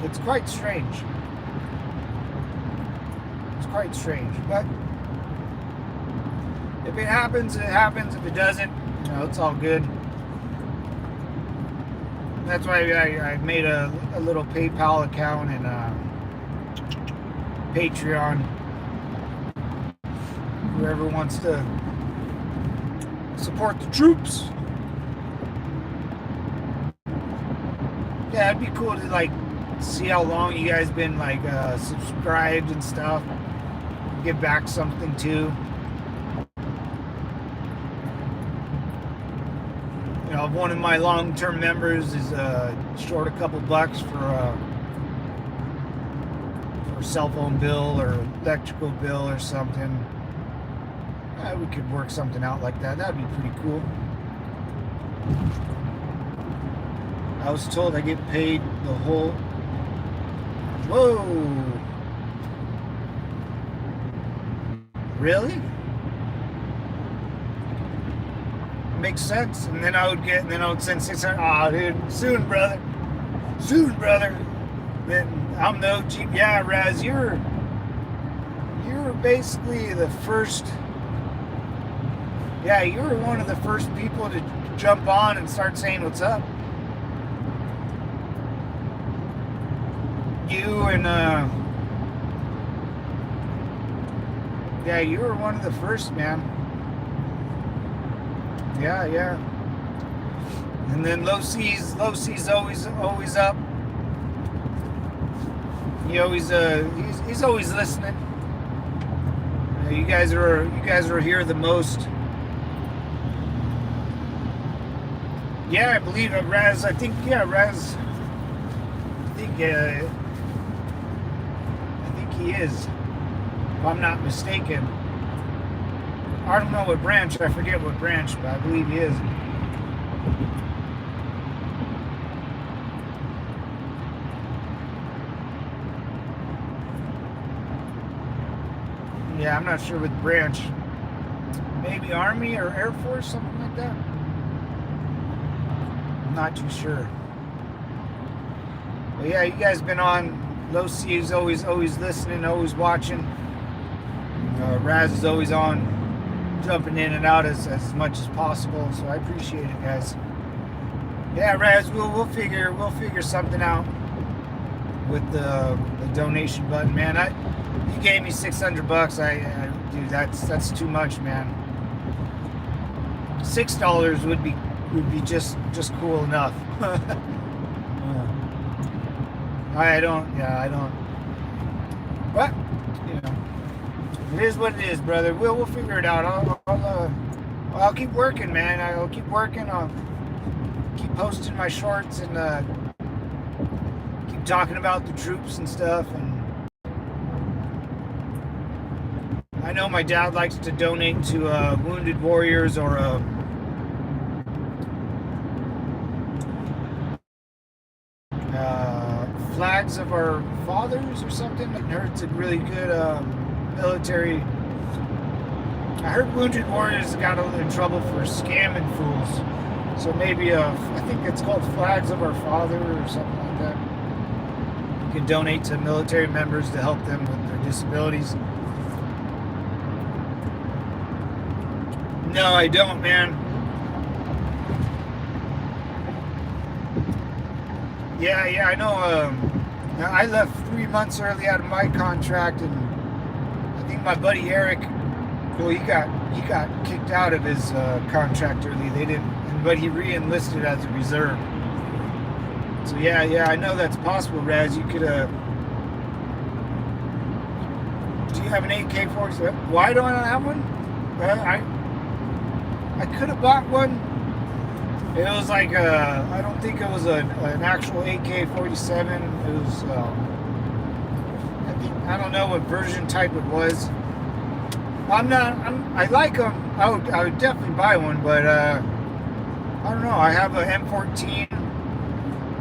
It's quite strange. It's quite strange. But if it happens, it happens. If it doesn't, you know, it's all good. That's why I made a little PayPal account and Patreon. Whoever wants to support the troops. Yeah, it'd be cool to like see how long you guys been like subscribed and stuff. Give back something too. You know, one of my long-term members is short a couple bucks for cell phone bill or electrical bill or something. We could work something out like that. That'd be pretty cool. I was told I get paid the whole... Whoa! Really? Makes sense. And then I would send 600. Ah, dude, soon, brother. Soon, brother. Then I'm the OG. Yeah, Raz, you're basically the first. Yeah, you were one of the first people to jump on and start saying what's up. You and yeah, you were one of the first, man. Yeah. And then Low C's always up. He always he's always listening. You guys are here the most. Yeah, I believe Raz. I think Raz. I think he is, if I'm not mistaken. I don't know what branch. I forget what branch, but I believe he is. Yeah, I'm not sure what branch. Maybe Army or Air Force, something like that. I'm not too sure. But yeah, you guys been on. Low C is always listening, always watching. Raz is always on, jumping in and out as much as possible. So I appreciate it, guys. Yeah, Raz, we'll figure something out with the donation button, man. You gave me $600. Dude, that's too much, man. $6 would be just cool enough. I don't. But you know, it is what it is, brother. We'll figure it out. I'll keep working, man. I'll keep working. I'll keep posting my shorts and keep talking about the troops and stuff. And I know my dad likes to donate to wounded warriors or flags of our fathers or something. I heard it's a really good military. I heard Wounded Warriors got in trouble for scamming fools. So maybe I think it's called Flags of Our Father or something like that. You can donate to military members to help them with their disabilities. No, I don't, man. Yeah, I know. I left 3 months early out of my contract, and I think my buddy Eric, well, he got kicked out of his contract early. They didn't, but he re-enlisted as a reserve. So yeah, I know that's possible, Raz. You could. Do you have an AK-47? Why don't I have one? I could have bought one. It was like I don't think it was an actual AK-47. It was I don't know what version type it was. I like them. I would definitely buy one, but I don't know. I have a M14,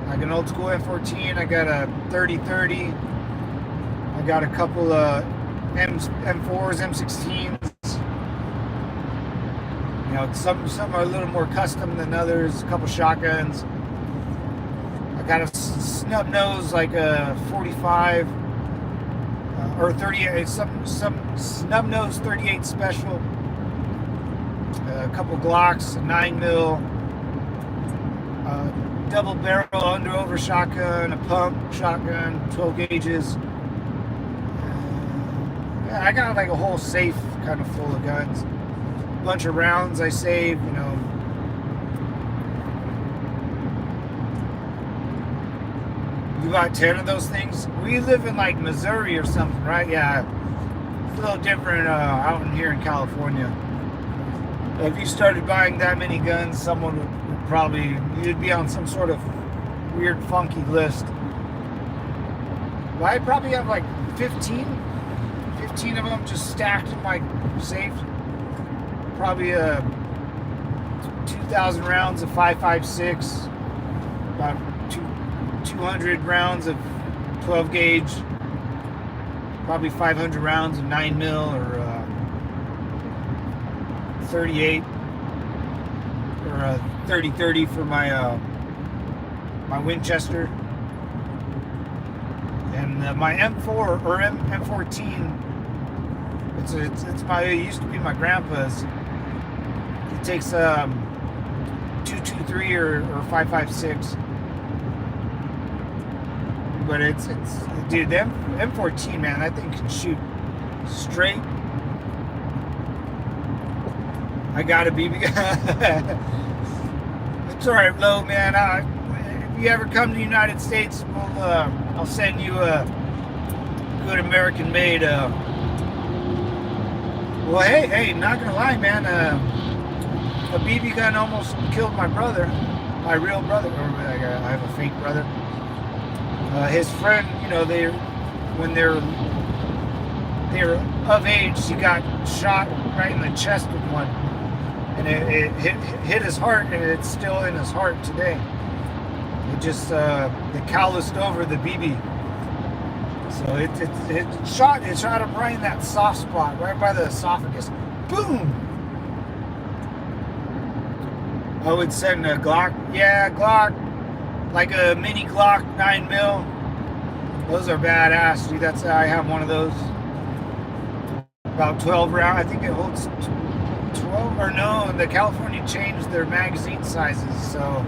like an old school M14. I got a 30-30. I got a couple of M4s, M16s. You know, some are a little more custom than others. A couple shotguns. I got a snub nose, like a 45 or 38. Some snub nose 38 special. A couple Glocks, a 9mm, double barrel under over shotgun, a pump shotgun, 12 gauges. Yeah, I got like a whole safe kind of full of guns. Bunch of rounds I saved, you know. You got 10 of those things? We live in like Missouri or something, right? Yeah, it's a little different out in here in California. If you started buying that many guns, someone would probably, you'd be on some sort of weird funky list. But I probably have like 15 of them just stacked in my safe. Probably 2,000 rounds of 5.56, about 200 rounds of 12 gauge, probably 500 rounds of 9mm or 38 or 30-30 for my my Winchester, and my M4 or M14. It used to be my grandpa's. It takes 223 or 5.56, but it's dude, the M14, man, that thing can shoot straight. I got a BB gun. It's all right, Lo, man. If you ever come to the United States, I'll send you a good American-made. Well, hey, not gonna lie, man. A BB gun almost killed my brother, my real brother. Or I have a fake brother. His friend, you know, when they were of age, he got shot right in the chest with one, and it hit his heart, and it's still in his heart today. It just they calloused over the BB. So it shot him right in that soft spot, right by the esophagus. Boom! I would send a Glock. Yeah, Glock. Like a mini Glock 9mm. Those are badass, dude. I have one of those. About 12 rounds. I think it holds 12. Or no, the California changed their magazine sizes. So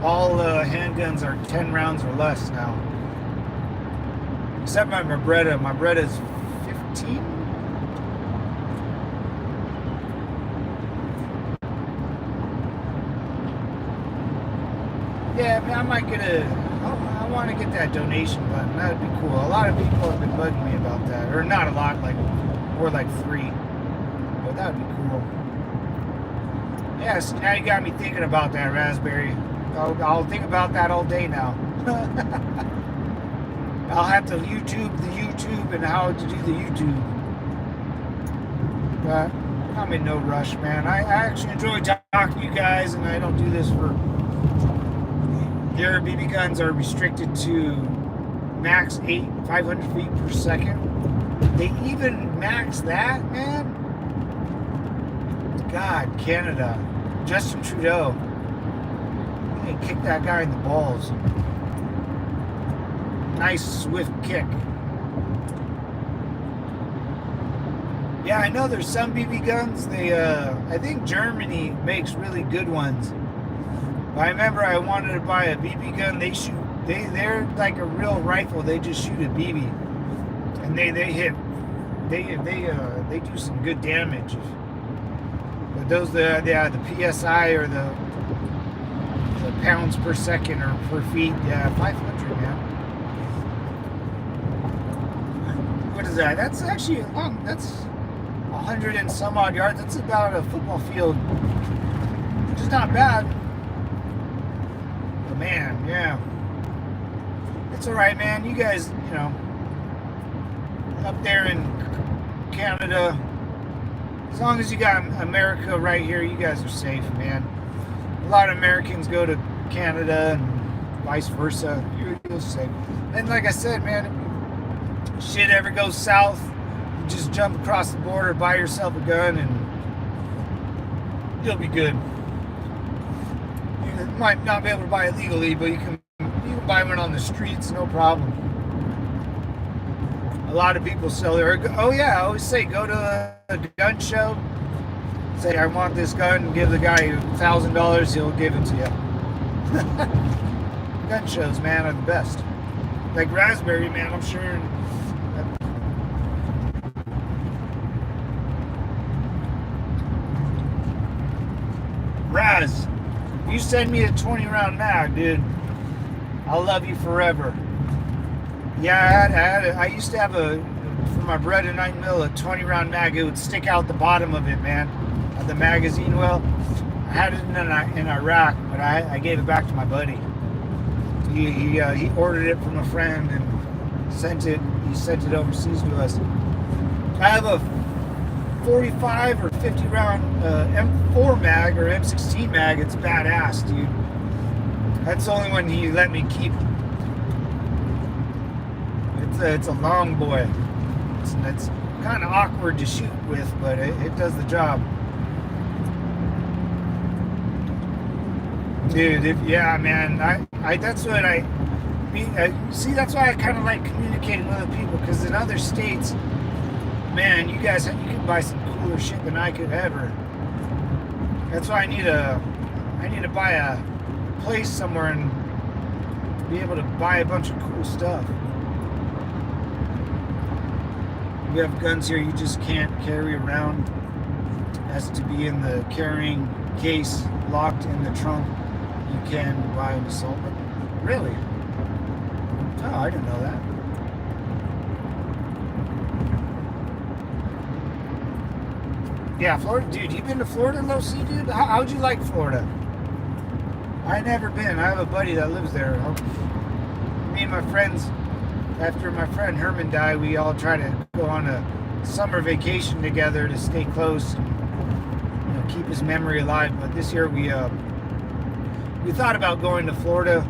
all handguns are 10 rounds or less now. Except my Beretta. My Beretta's 15. Yeah, man, I might get I want to get that donation button. That'd be cool. A lot of people have been bugging me about that. Or not a lot, more like 3. But that'd be cool. Yes, now you got me thinking about that, Raspberry. I'll think about that all day now. I'll have to YouTube the YouTube and how to do the YouTube. But I'm in no rush, man. I actually enjoy talking to you guys, and I don't do this for... Their BB guns are restricted to max 500 feet per second. They even max that, man? God, Canada. Justin Trudeau. They kick that guy in the balls. Nice, swift kick. Yeah, I know there's some BB guns. I think Germany makes really good ones. But I remember I wanted to buy a BB gun. They're like a real rifle. They just shoot a BB, and they do some good damage. But those the PSI or the pounds per second or per feet. Yeah, 500, man. What is that? That's actually long. That's 100 and some odd yards. That's about a football field, which is not bad. But man, yeah, it's all right, man. You guys, up there in Canada, as long as you got America right here, you guys are safe, man. A lot of Americans go to Canada and vice versa. You're safe. And like I said, man, if shit ever goes south, you just jump across the border, buy yourself a gun, and you'll be good. You might not be able to buy it legally, but you can buy one on the streets, no problem. A lot of people sell their. Oh yeah, I always say go to a gun show. Say I want this gun. Give the guy $1,000. He'll give it to you. Gun shows, man, are the best. Like Raspberry, man. I'm sure. Raz, you send me a 20-round mag, dude. I'll love you forever. Yeah, I used to have for my bread and 9mm, a 20-round mag. It would stick out the bottom of it, man, of the magazine well. I had it in Iraq, but I gave it back to my buddy. He ordered it from a friend and sent it overseas to us. I have a 45 or 50 round M4 mag or M16 mag. It's badass, dude. That's the only one he let me keep. It's a long boy. It's kind of awkward to shoot with, but it does the job. Dude, yeah, man. That's what I mean. See, that's why I kind of like communicating with other people, because in other states, man, you can buy some cooler shit than I could ever. That's why I need to buy a place somewhere and be able to buy a bunch of cool stuff. We have guns here you just can't carry around. It has to be in the carrying case, locked in the trunk. You can buy an assault weapon. Really? Oh, I didn't know that. Yeah, Florida, dude. You been to Florida, Low C, dude? How'd you like Florida? I never been. I have a buddy that lives there. Me and my friends, after my friend Herman died, we all try to go on a summer vacation together to stay close, and, keep his memory alive. But this year we thought about going to Florida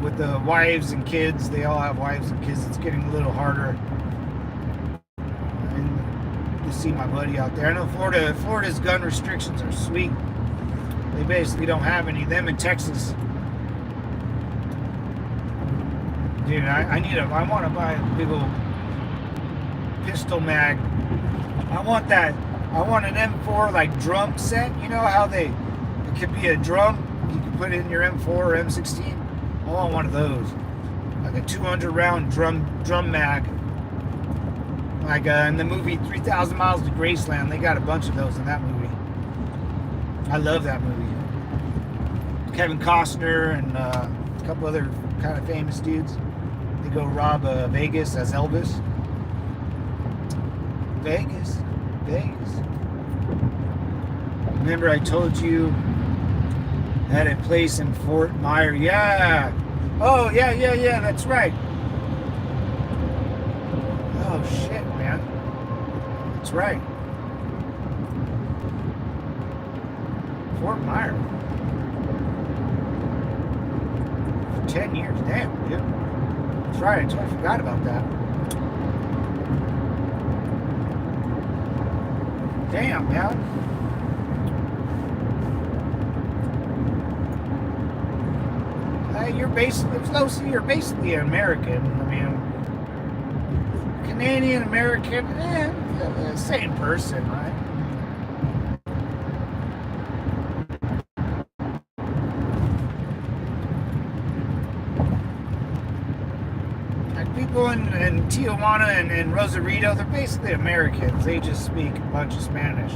with the wives and kids. They all have wives and kids. It's getting a little harder. And to see my buddy out there. I know Florida's gun restrictions are sweet. They basically don't have any. Them in Texas. Dude, I want to buy a big old pistol mag. I want an M4 like drum set. You know how it could be a drum. You can put it in your M4 or M16. I want one of those. Like a 200 round drum mag. Like in the movie 3,000 Miles to Graceland, they got a bunch of those in that movie. I love that movie. Kevin Costner and a couple other kind of famous dudes. They go rob Vegas as Elvis. Vegas. Remember I told you I had a place in Fort Myers. Yeah. Oh, yeah, that's right. Oh, shit, man. That's right. Fort Myers. For 10 years. Damn, dude. That's right. I totally forgot about that. Damn, man. You're basically an American. I mean, Canadian, American, same person, right? Like people in Tijuana and Rosarito, they're basically Americans. They just speak a bunch of Spanish.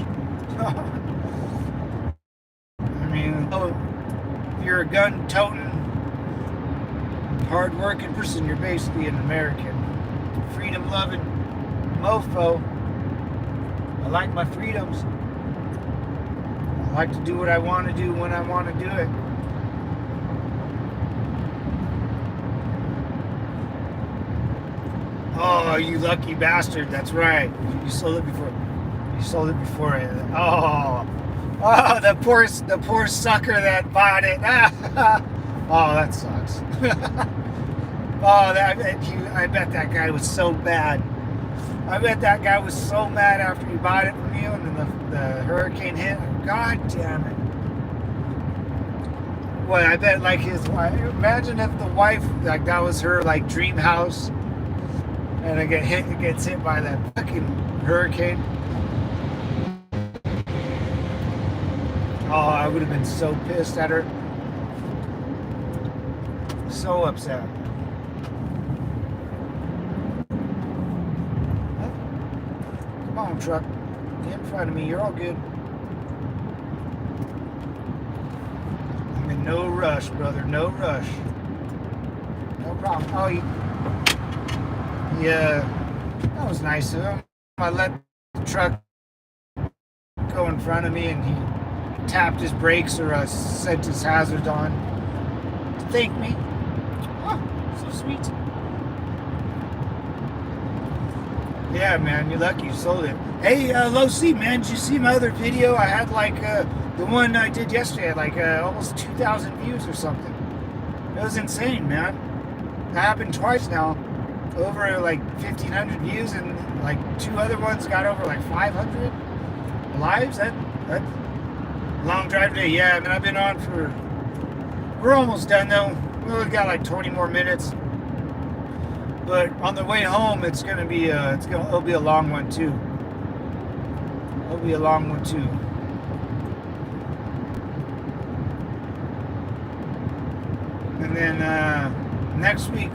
I mean, if you're a gun-toting, hard-working person, you're basically an American. Freedom-loving mofo. I like my freedoms. I like to do what I want to do when I want to do it. Oh, you lucky bastard! That's right. You sold it before. You sold it before. Oh, the poor sucker that bought it. Oh, that sucks. I bet that guy was so bad. I bet that guy was so mad after he bought it from you, and then the hurricane hit. God damn it. Well, I bet like his wife. Imagine if the wife, like that was her like dream house, and it gets hit by that fucking hurricane. Oh, I would have been so pissed at her. So upset. Come on, truck. Get in front of me. You're all good. I'm in no rush, brother. No rush. No problem. Oh, yeah. That was nice of him. I let the truck go in front of me, and he tapped his brakes or sent his hazard on to thank me. Oh, so sweet. Yeah, man, you're lucky you sold it. Hey, Low C, man, did you see my other video? I had like the one I did yesterday had like almost 2,000 views or something. It was insane, man. That happened twice now. Over like 1,500 views, and like two other ones got over like 500 lives. That long drive today. Yeah, I mean, I've been on for. We're almost done though. We've got like 20 more minutes. But on the way home, it's gonna be it'll be a long one too. It'll be a long one too. And then next week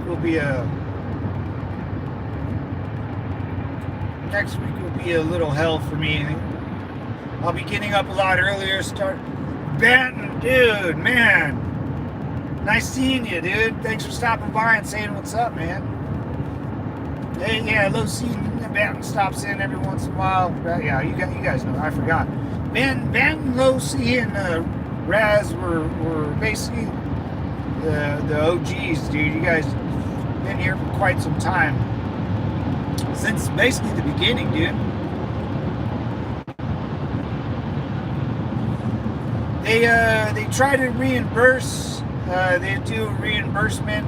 will be a little hell for me. I'll be getting up a lot earlier. Start Benton, dude, man. Nice seeing you, dude. Thanks for stopping by and saying what's up, man. Hey, yeah, Low C Benton stops in every once in a while. Yeah, you guys know. I forgot. Benton, Low C, and Raz were basically the OGs, dude. You guys been here for quite some time. Since basically the beginning, dude. They try to reimburse. They do reimbursement.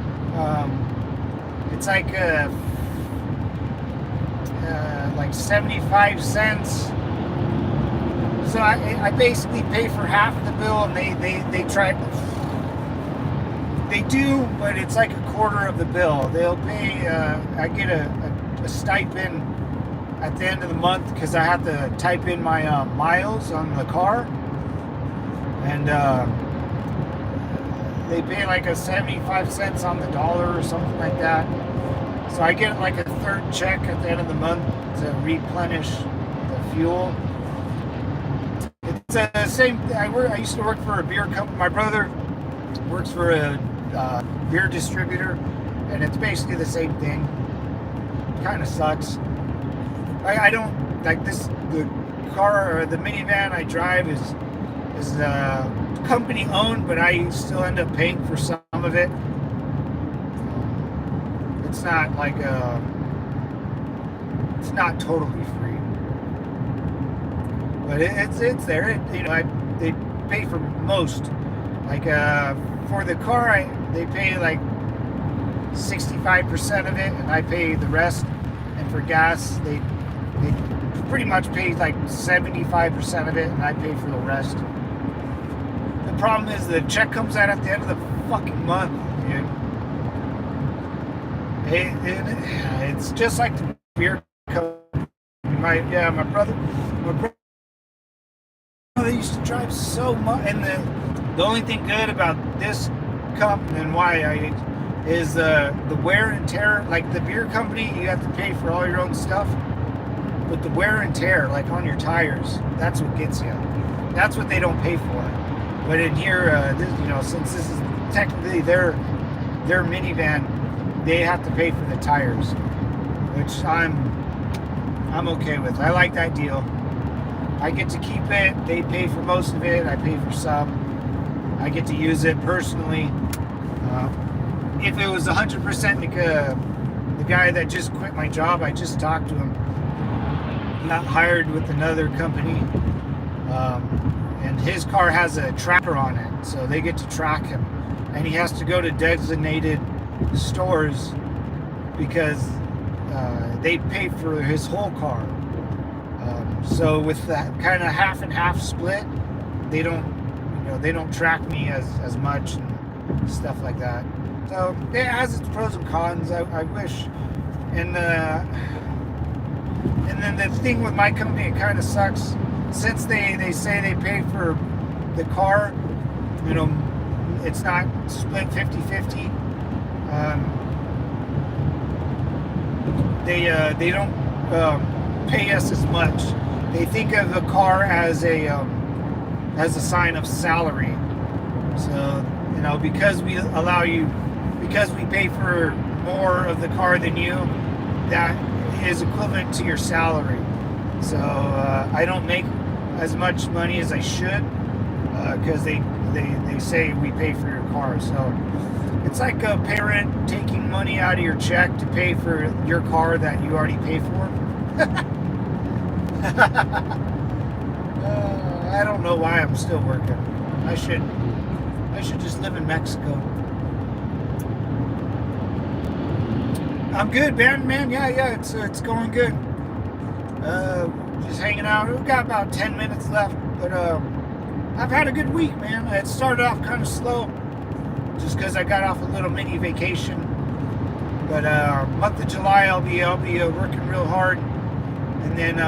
It's like 75 cents. So I basically pay for half the bill, and they try. They do, but it's like a quarter of the bill. They'll pay. I get a stipend at the end of the month because I have to type in my miles on the car. And they pay like a 75 cents on the dollar or something like that. So I get like a third check at the end of the month to replenish the fuel. It's the same. I used to work for a beer company. My brother works for a beer distributor, and it's basically the same thing. Kind of sucks. I don't like this. The car or the minivan I drive is company owned, but I still end up paying for some of it. It's not like it's not totally free, but it's there. They pay for most. Like for the car, they pay like 65% of it, and I pay the rest. And for gas, they pretty much pay like 75% of it, and I pay for the rest. The problem is the check comes out at the end of the fucking month, dude. It's just like the beer company. My brother they used to drive so much, and the only thing good about this company and why is the wear and tear. Like the beer company, you have to pay for all your own stuff, but the wear and tear, like on your tires, that's what gets you. That's what they don't pay for. But in here, since this is technically their minivan, they have to pay for the tires, which I'm okay with. I like that deal. I get to keep it. They pay for most of it. I pay for some. I get to use it personally. If it was 100% like the guy that just quit my job, I just talked to him. Not hired with another company, and his car has a tracker on it, so they get to track him, and he has to go to designated stores because they pay for his whole car. So with that kind of half and half split, they don't track me as much and stuff like that. So it has its pros and cons. I wish, and then the thing with my company, it kind of sucks. Since they say they pay for the car, it's not split 50-50. They don't pay us as much. They think of the car as a sign of salary. So because we pay for more of the car than you, that is equivalent to your salary. So I don't make as much money as I should because they say we pay for your car. So it's like a parent taking money out of your check to pay for your car that you already pay for. I don't know why I'm still working. I should just live in Mexico. I'm good, man. Yeah, it's going good. Just hanging out. We've got about 10 minutes left, but I've had a good week, man. It started off kind of slow, just because I got off a little mini vacation. But month of July, I'll be working real hard, and then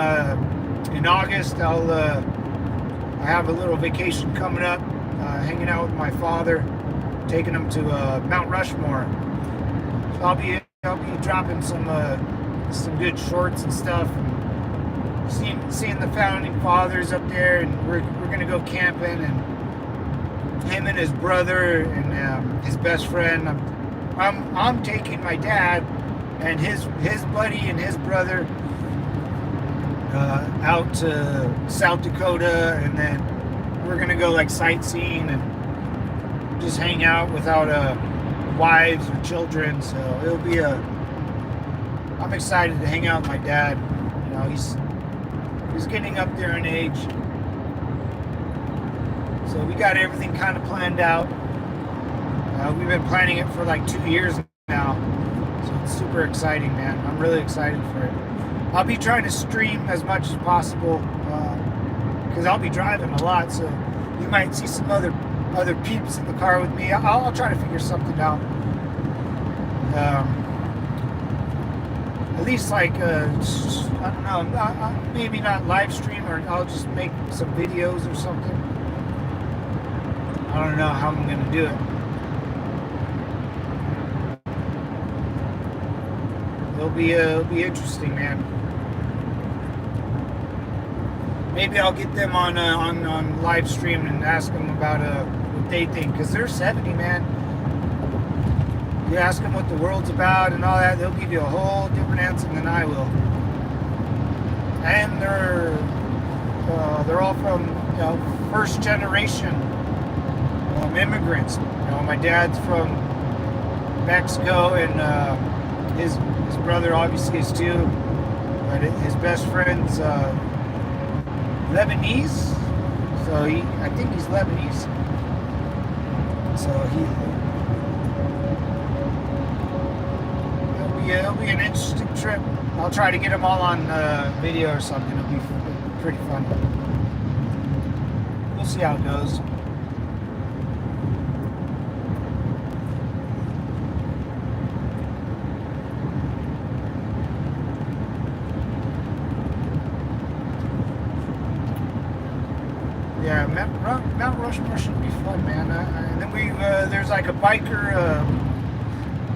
in August, I have a little vacation coming up, hanging out with my father, taking him to Mount Rushmore. So I'll be dropping some good shorts and stuff, and seeing the founding fathers up there, and we're gonna go camping, and him and his brother and his best friend. I'm taking my dad and his buddy and his brother out to South Dakota, and then we're gonna go like sightseeing and just hang out without wives or children. So it'll be I'm excited to hang out with my dad. He's getting up there in age, so we got everything kind of planned out. We've been planning it for like 2 years now, so it's super exciting, man. I'm really excited for it. I'll be trying to stream as much as possible because I'll be driving a lot, so you might see some other peeps in the car with me. I'll try to figure something out. At least like I don't know, maybe not live stream, or I'll just make some videos or something. I don't know how I'm gonna do it. It'll be interesting, man. Maybe I'll get them on live stream and ask them about what they think, because they're 70, man. You ask them what the world's about and all that, they'll give you a whole different answer than I will. And they're all from first generation immigrants. My dad's from Mexico, and his brother obviously is too. But his best friend's Lebanese, so I think he's Lebanese. So it'll be an interesting trip. I'll try to get them all on video or something. It'll be pretty fun. We'll see how it goes. Rushmore should be fun, man. And then there's like a biker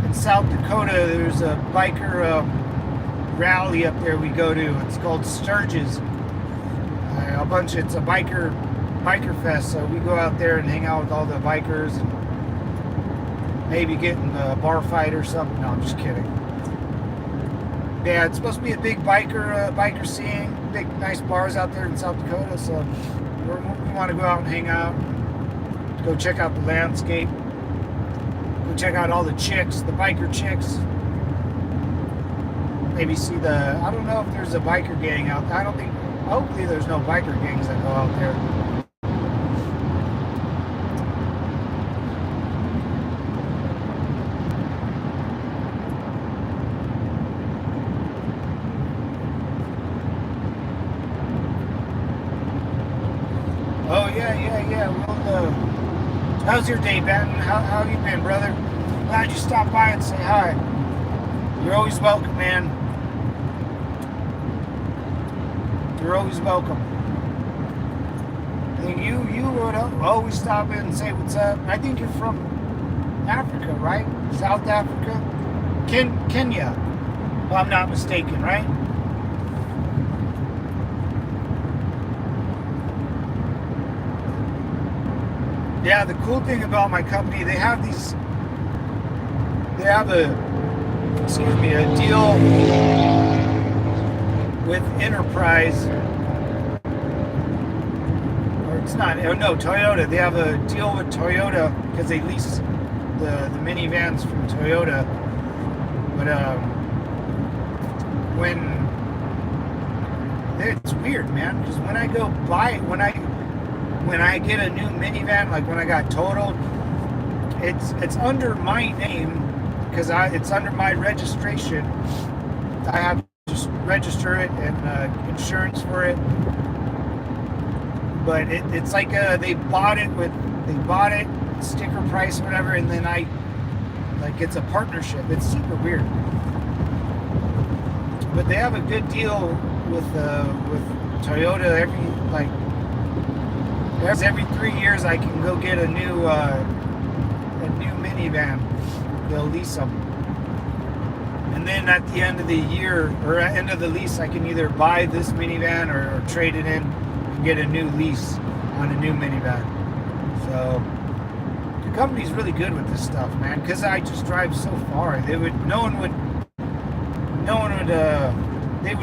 in South Dakota. There's a biker rally up there we go to. It's called Sturgis. It's a biker fest. So we go out there and hang out with all the bikers and maybe get in a bar fight or something. No, I'm just kidding. Yeah, it's supposed to be a big biker scene. Big, nice bars out there in South Dakota. So we want to go out and hang out. Go check out the landscape. Go check out all the chicks, the biker chicks. Maybe see I don't know if there's a biker gang out there. Hopefully there's no biker gangs that go out there. Oh, yeah. Well, how's your day, Batten? How you been, brother? Glad you stopped by and say hi. You're always welcome, man. You're always welcome. I think you would always stop in and say what's up. I think you're from Africa, right? South Africa? Kenya, if I'm not mistaken, right? Yeah, the cool thing about my company, they have a deal with Enterprise, or it's not, no, Toyota. They have a deal with Toyota because they lease the minivans from Toyota. But it's weird, man, because when I go buy it, when I get a new minivan, like when I got totaled, it's under my name because it's under my registration. I have to just register it and insurance for it. But it's like they bought it sticker price or whatever, and then it's a partnership. It's super weird. But they have a good deal with Toyota. Every 3 years I can go get a new minivan. They'll lease them, and then at the end of the year or at the end of the lease, I can either buy this minivan or trade it in and get a new lease on a new minivan. So the company's really good with this stuff, man. Because I just drive so far, they would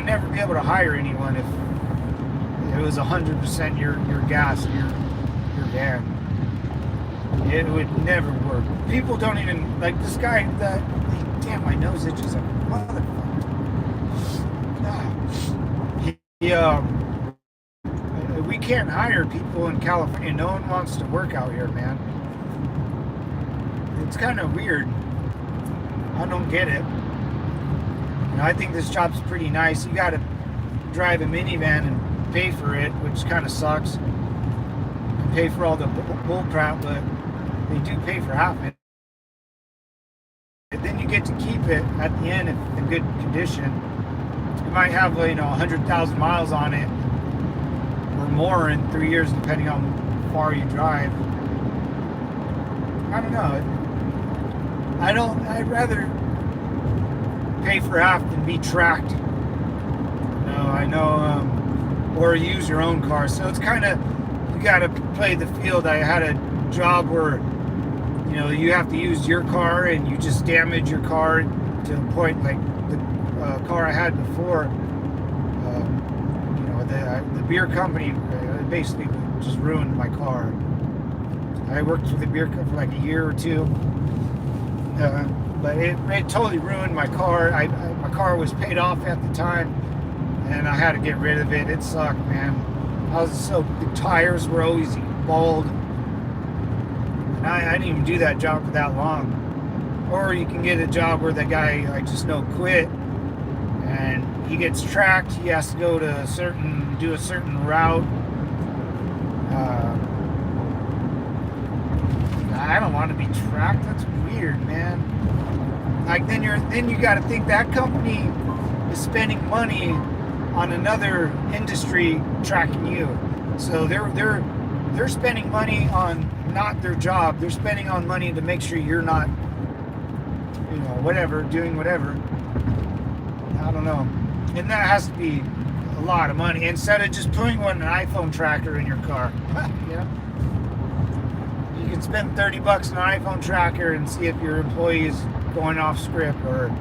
never be able to hire anyone if it was 100% your gas, your van. It would never work. People don't even, like this guy, damn, my nose itches like a motherfucker. We can't hire people in California. No one wants to work out here, man. It's kind of weird. I don't get it. I think this job's pretty nice. You got to drive a minivan and pay for it, which kind of sucks. And pay for all the bull crap, but they do pay for half it. And then you get to keep it at the end if in good condition. You might have 100,000 miles on it or more in 3 years, depending on how far you drive. I don't know. I'd rather pay for half than be tracked. Or use your own car. So it's kind of, you got to play the field. I had a job where you have to use your car and you just damage your car to the point like the car I had before. The beer company basically just ruined my car. I worked for the beer company for like a year or two, but it totally ruined my car. My car was paid off at the time, and I had to get rid of it. It sucked, man. The tires were always bald. I didn't even do that job for that long. Or you can get a job where the guy I just know quit, and he gets tracked. He has to go to do a certain route. I don't want to be tracked. That's weird, man. Like then you got to think that company is spending money on another industry tracking you. So they're they're spending money on not their job. They're spending on money to make sure you're not, whatever, doing whatever. I don't know. And that has to be a lot of money instead of just putting an iPhone tracker in your car. You can spend $30 on an iPhone tracker and see if your employee is going off script, or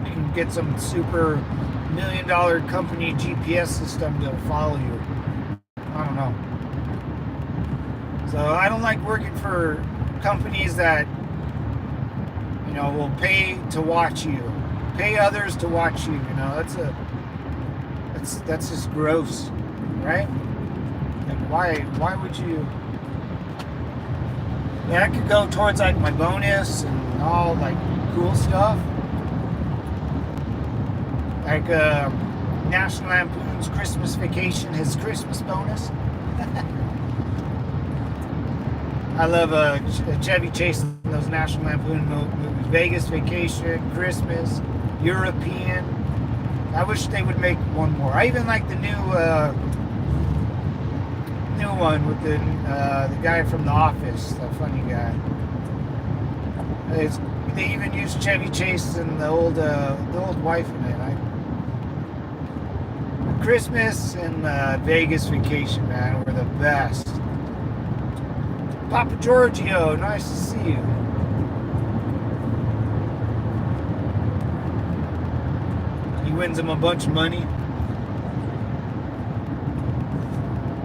you can get some super $1 million company GPS system to follow you. I don't know. So I don't like working for companies that, will pay to watch you, pay others to watch you. That's just gross, right? Like, why would you? Yeah, I could go towards like my bonus and all like cool stuff, like National Lampoon's Christmas Vacation, his Christmas bonus. I love Chevy Chase in those National Lampoon movies. Vegas Vacation, Christmas, European. I wish they would make one more. I even like the new one with the guy from The Office, the funny guy. They even used Chevy Chase and the old wife in it. Christmas and Vegas Vacation, man, were the best. Papa Giorgio, nice to see you. He wins him a bunch of money.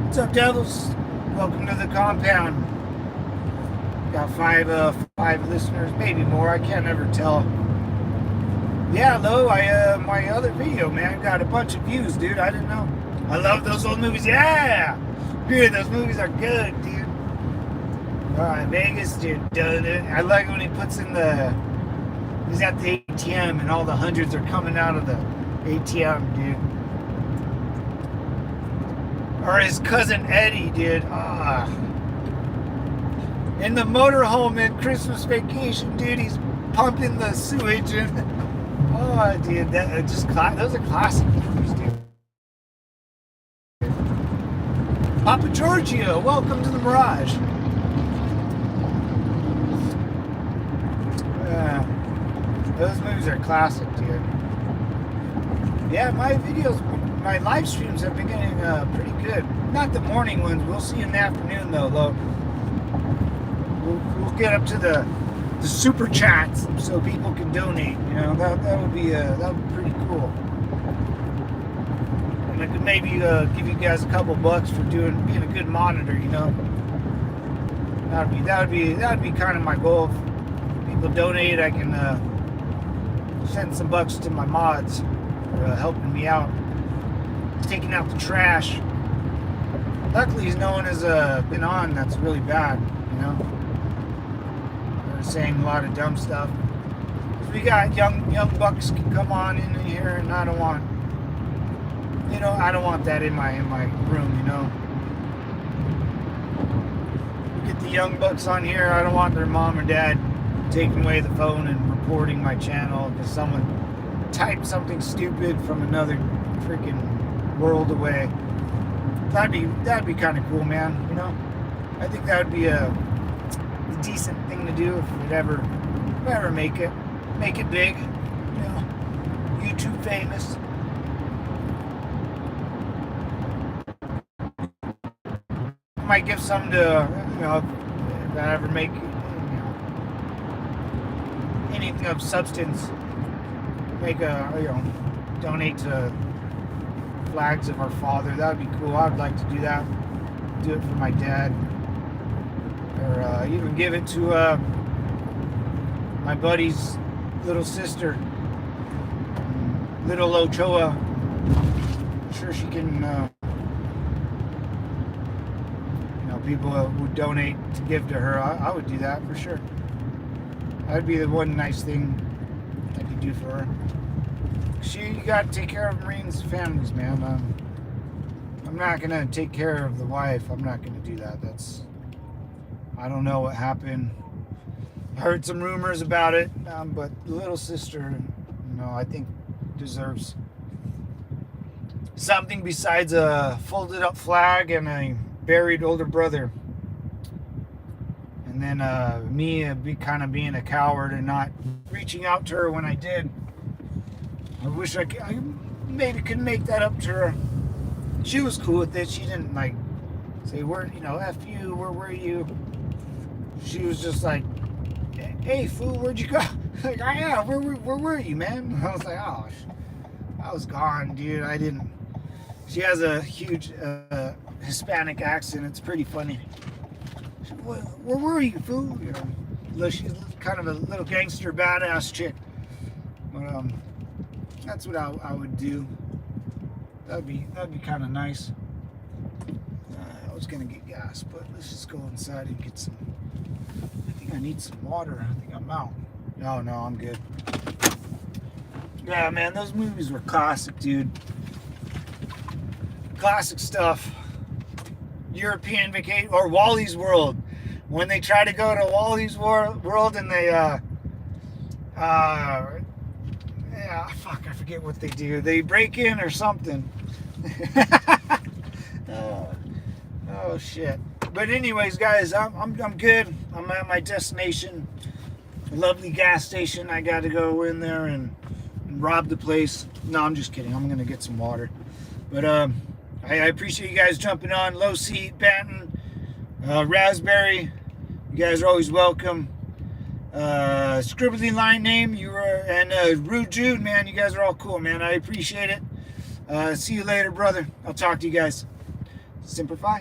What's up, devils? Welcome to the compound. Got five listeners, maybe more. I can't ever tell. Yeah, hello. My other video, man, got a bunch of views, dude. I didn't know. I love those old movies. Yeah, dude, those movies are good, dude. Vegas, dude. I like when he puts in he's at the ATM and all the hundreds are coming out of the ATM, dude. Or his cousin Eddie, dude. In the motorhome in Christmas Vacation, dude, he's pumping the sewage and dude, those are classic movies, dude. Papa Giorgio, welcome to the Mirage. Those movies are classic, dude. Yeah, my live streams have been getting pretty good. Not the morning ones. We'll see in the afternoon, though. We'll get up to the super chats so people can donate. That would be pretty cool. And I could maybe give you guys a couple bucks for being a good monitor. That would be kind of my goal. If people donate, I can send some bucks to my mods for helping me out, taking out the trash. Luckily, no one has been on that's really bad. They're saying a lot of dumb stuff. We got young bucks can come on in here, and I don't want that in my room. We get the young bucks on here. I don't want their mom or dad taking away the phone and reporting my channel because someone typed something stupid from another freaking world away. That'd be kind of cool, man. I think that would be a decent thing to do if we'd ever make it big. YouTube famous. I might give some to if I ever make anything of substance, donate to flags of our father. That would be cool. I would like to do that. Do it for my dad, or even give it to my buddy's little sister, little Ochoa. I'm sure she can. People would donate to give to her. I would do that for sure. That'd be the one nice thing I could do for her. You got to take care of Marines' families, man. I'm not gonna take care of the wife. I'm not gonna do that. I don't know what happened. I heard some rumors about it, but the little sister, I think deserves something besides a folded up flag and a buried older brother. And then me kind of being a coward and not reaching out to her when I did. I wish I maybe could make that up to her. She was cool with it. She didn't like say, "Where, F you, where were you?" She was just like, "Hey, fool, where'd you go?" Like, yeah, where were you, man? I was like, "Oh, I was gone, dude. I didn't." She has a huge Hispanic accent. It's pretty funny. She, where were you, fool? She's kind of a little gangster, badass chick. But that's what I would do. That'd be kind of nice. I was gonna get gas, but let's just go inside and get some. I think I need some water. I think I'm out. No, I'm good. Yeah, man, those movies were classic, dude. Classic stuff. European Vacation or Wally's World. When they try to go to Wally's World and they fuck, I forget what they do. They break in or something. Oh shit. But anyways, guys, I'm good. I'm at my destination. A lovely gas station. I got to go in there and rob the place. No, I'm just kidding. I'm gonna get some water. But I appreciate you guys jumping on. Low Seat, Banton, Raspberry. You guys are always welcome. Scribbly Line Name, and Rude Jude, man. You guys are all cool, man. I appreciate it. See you later, brother. I'll talk to you guys. Simplify.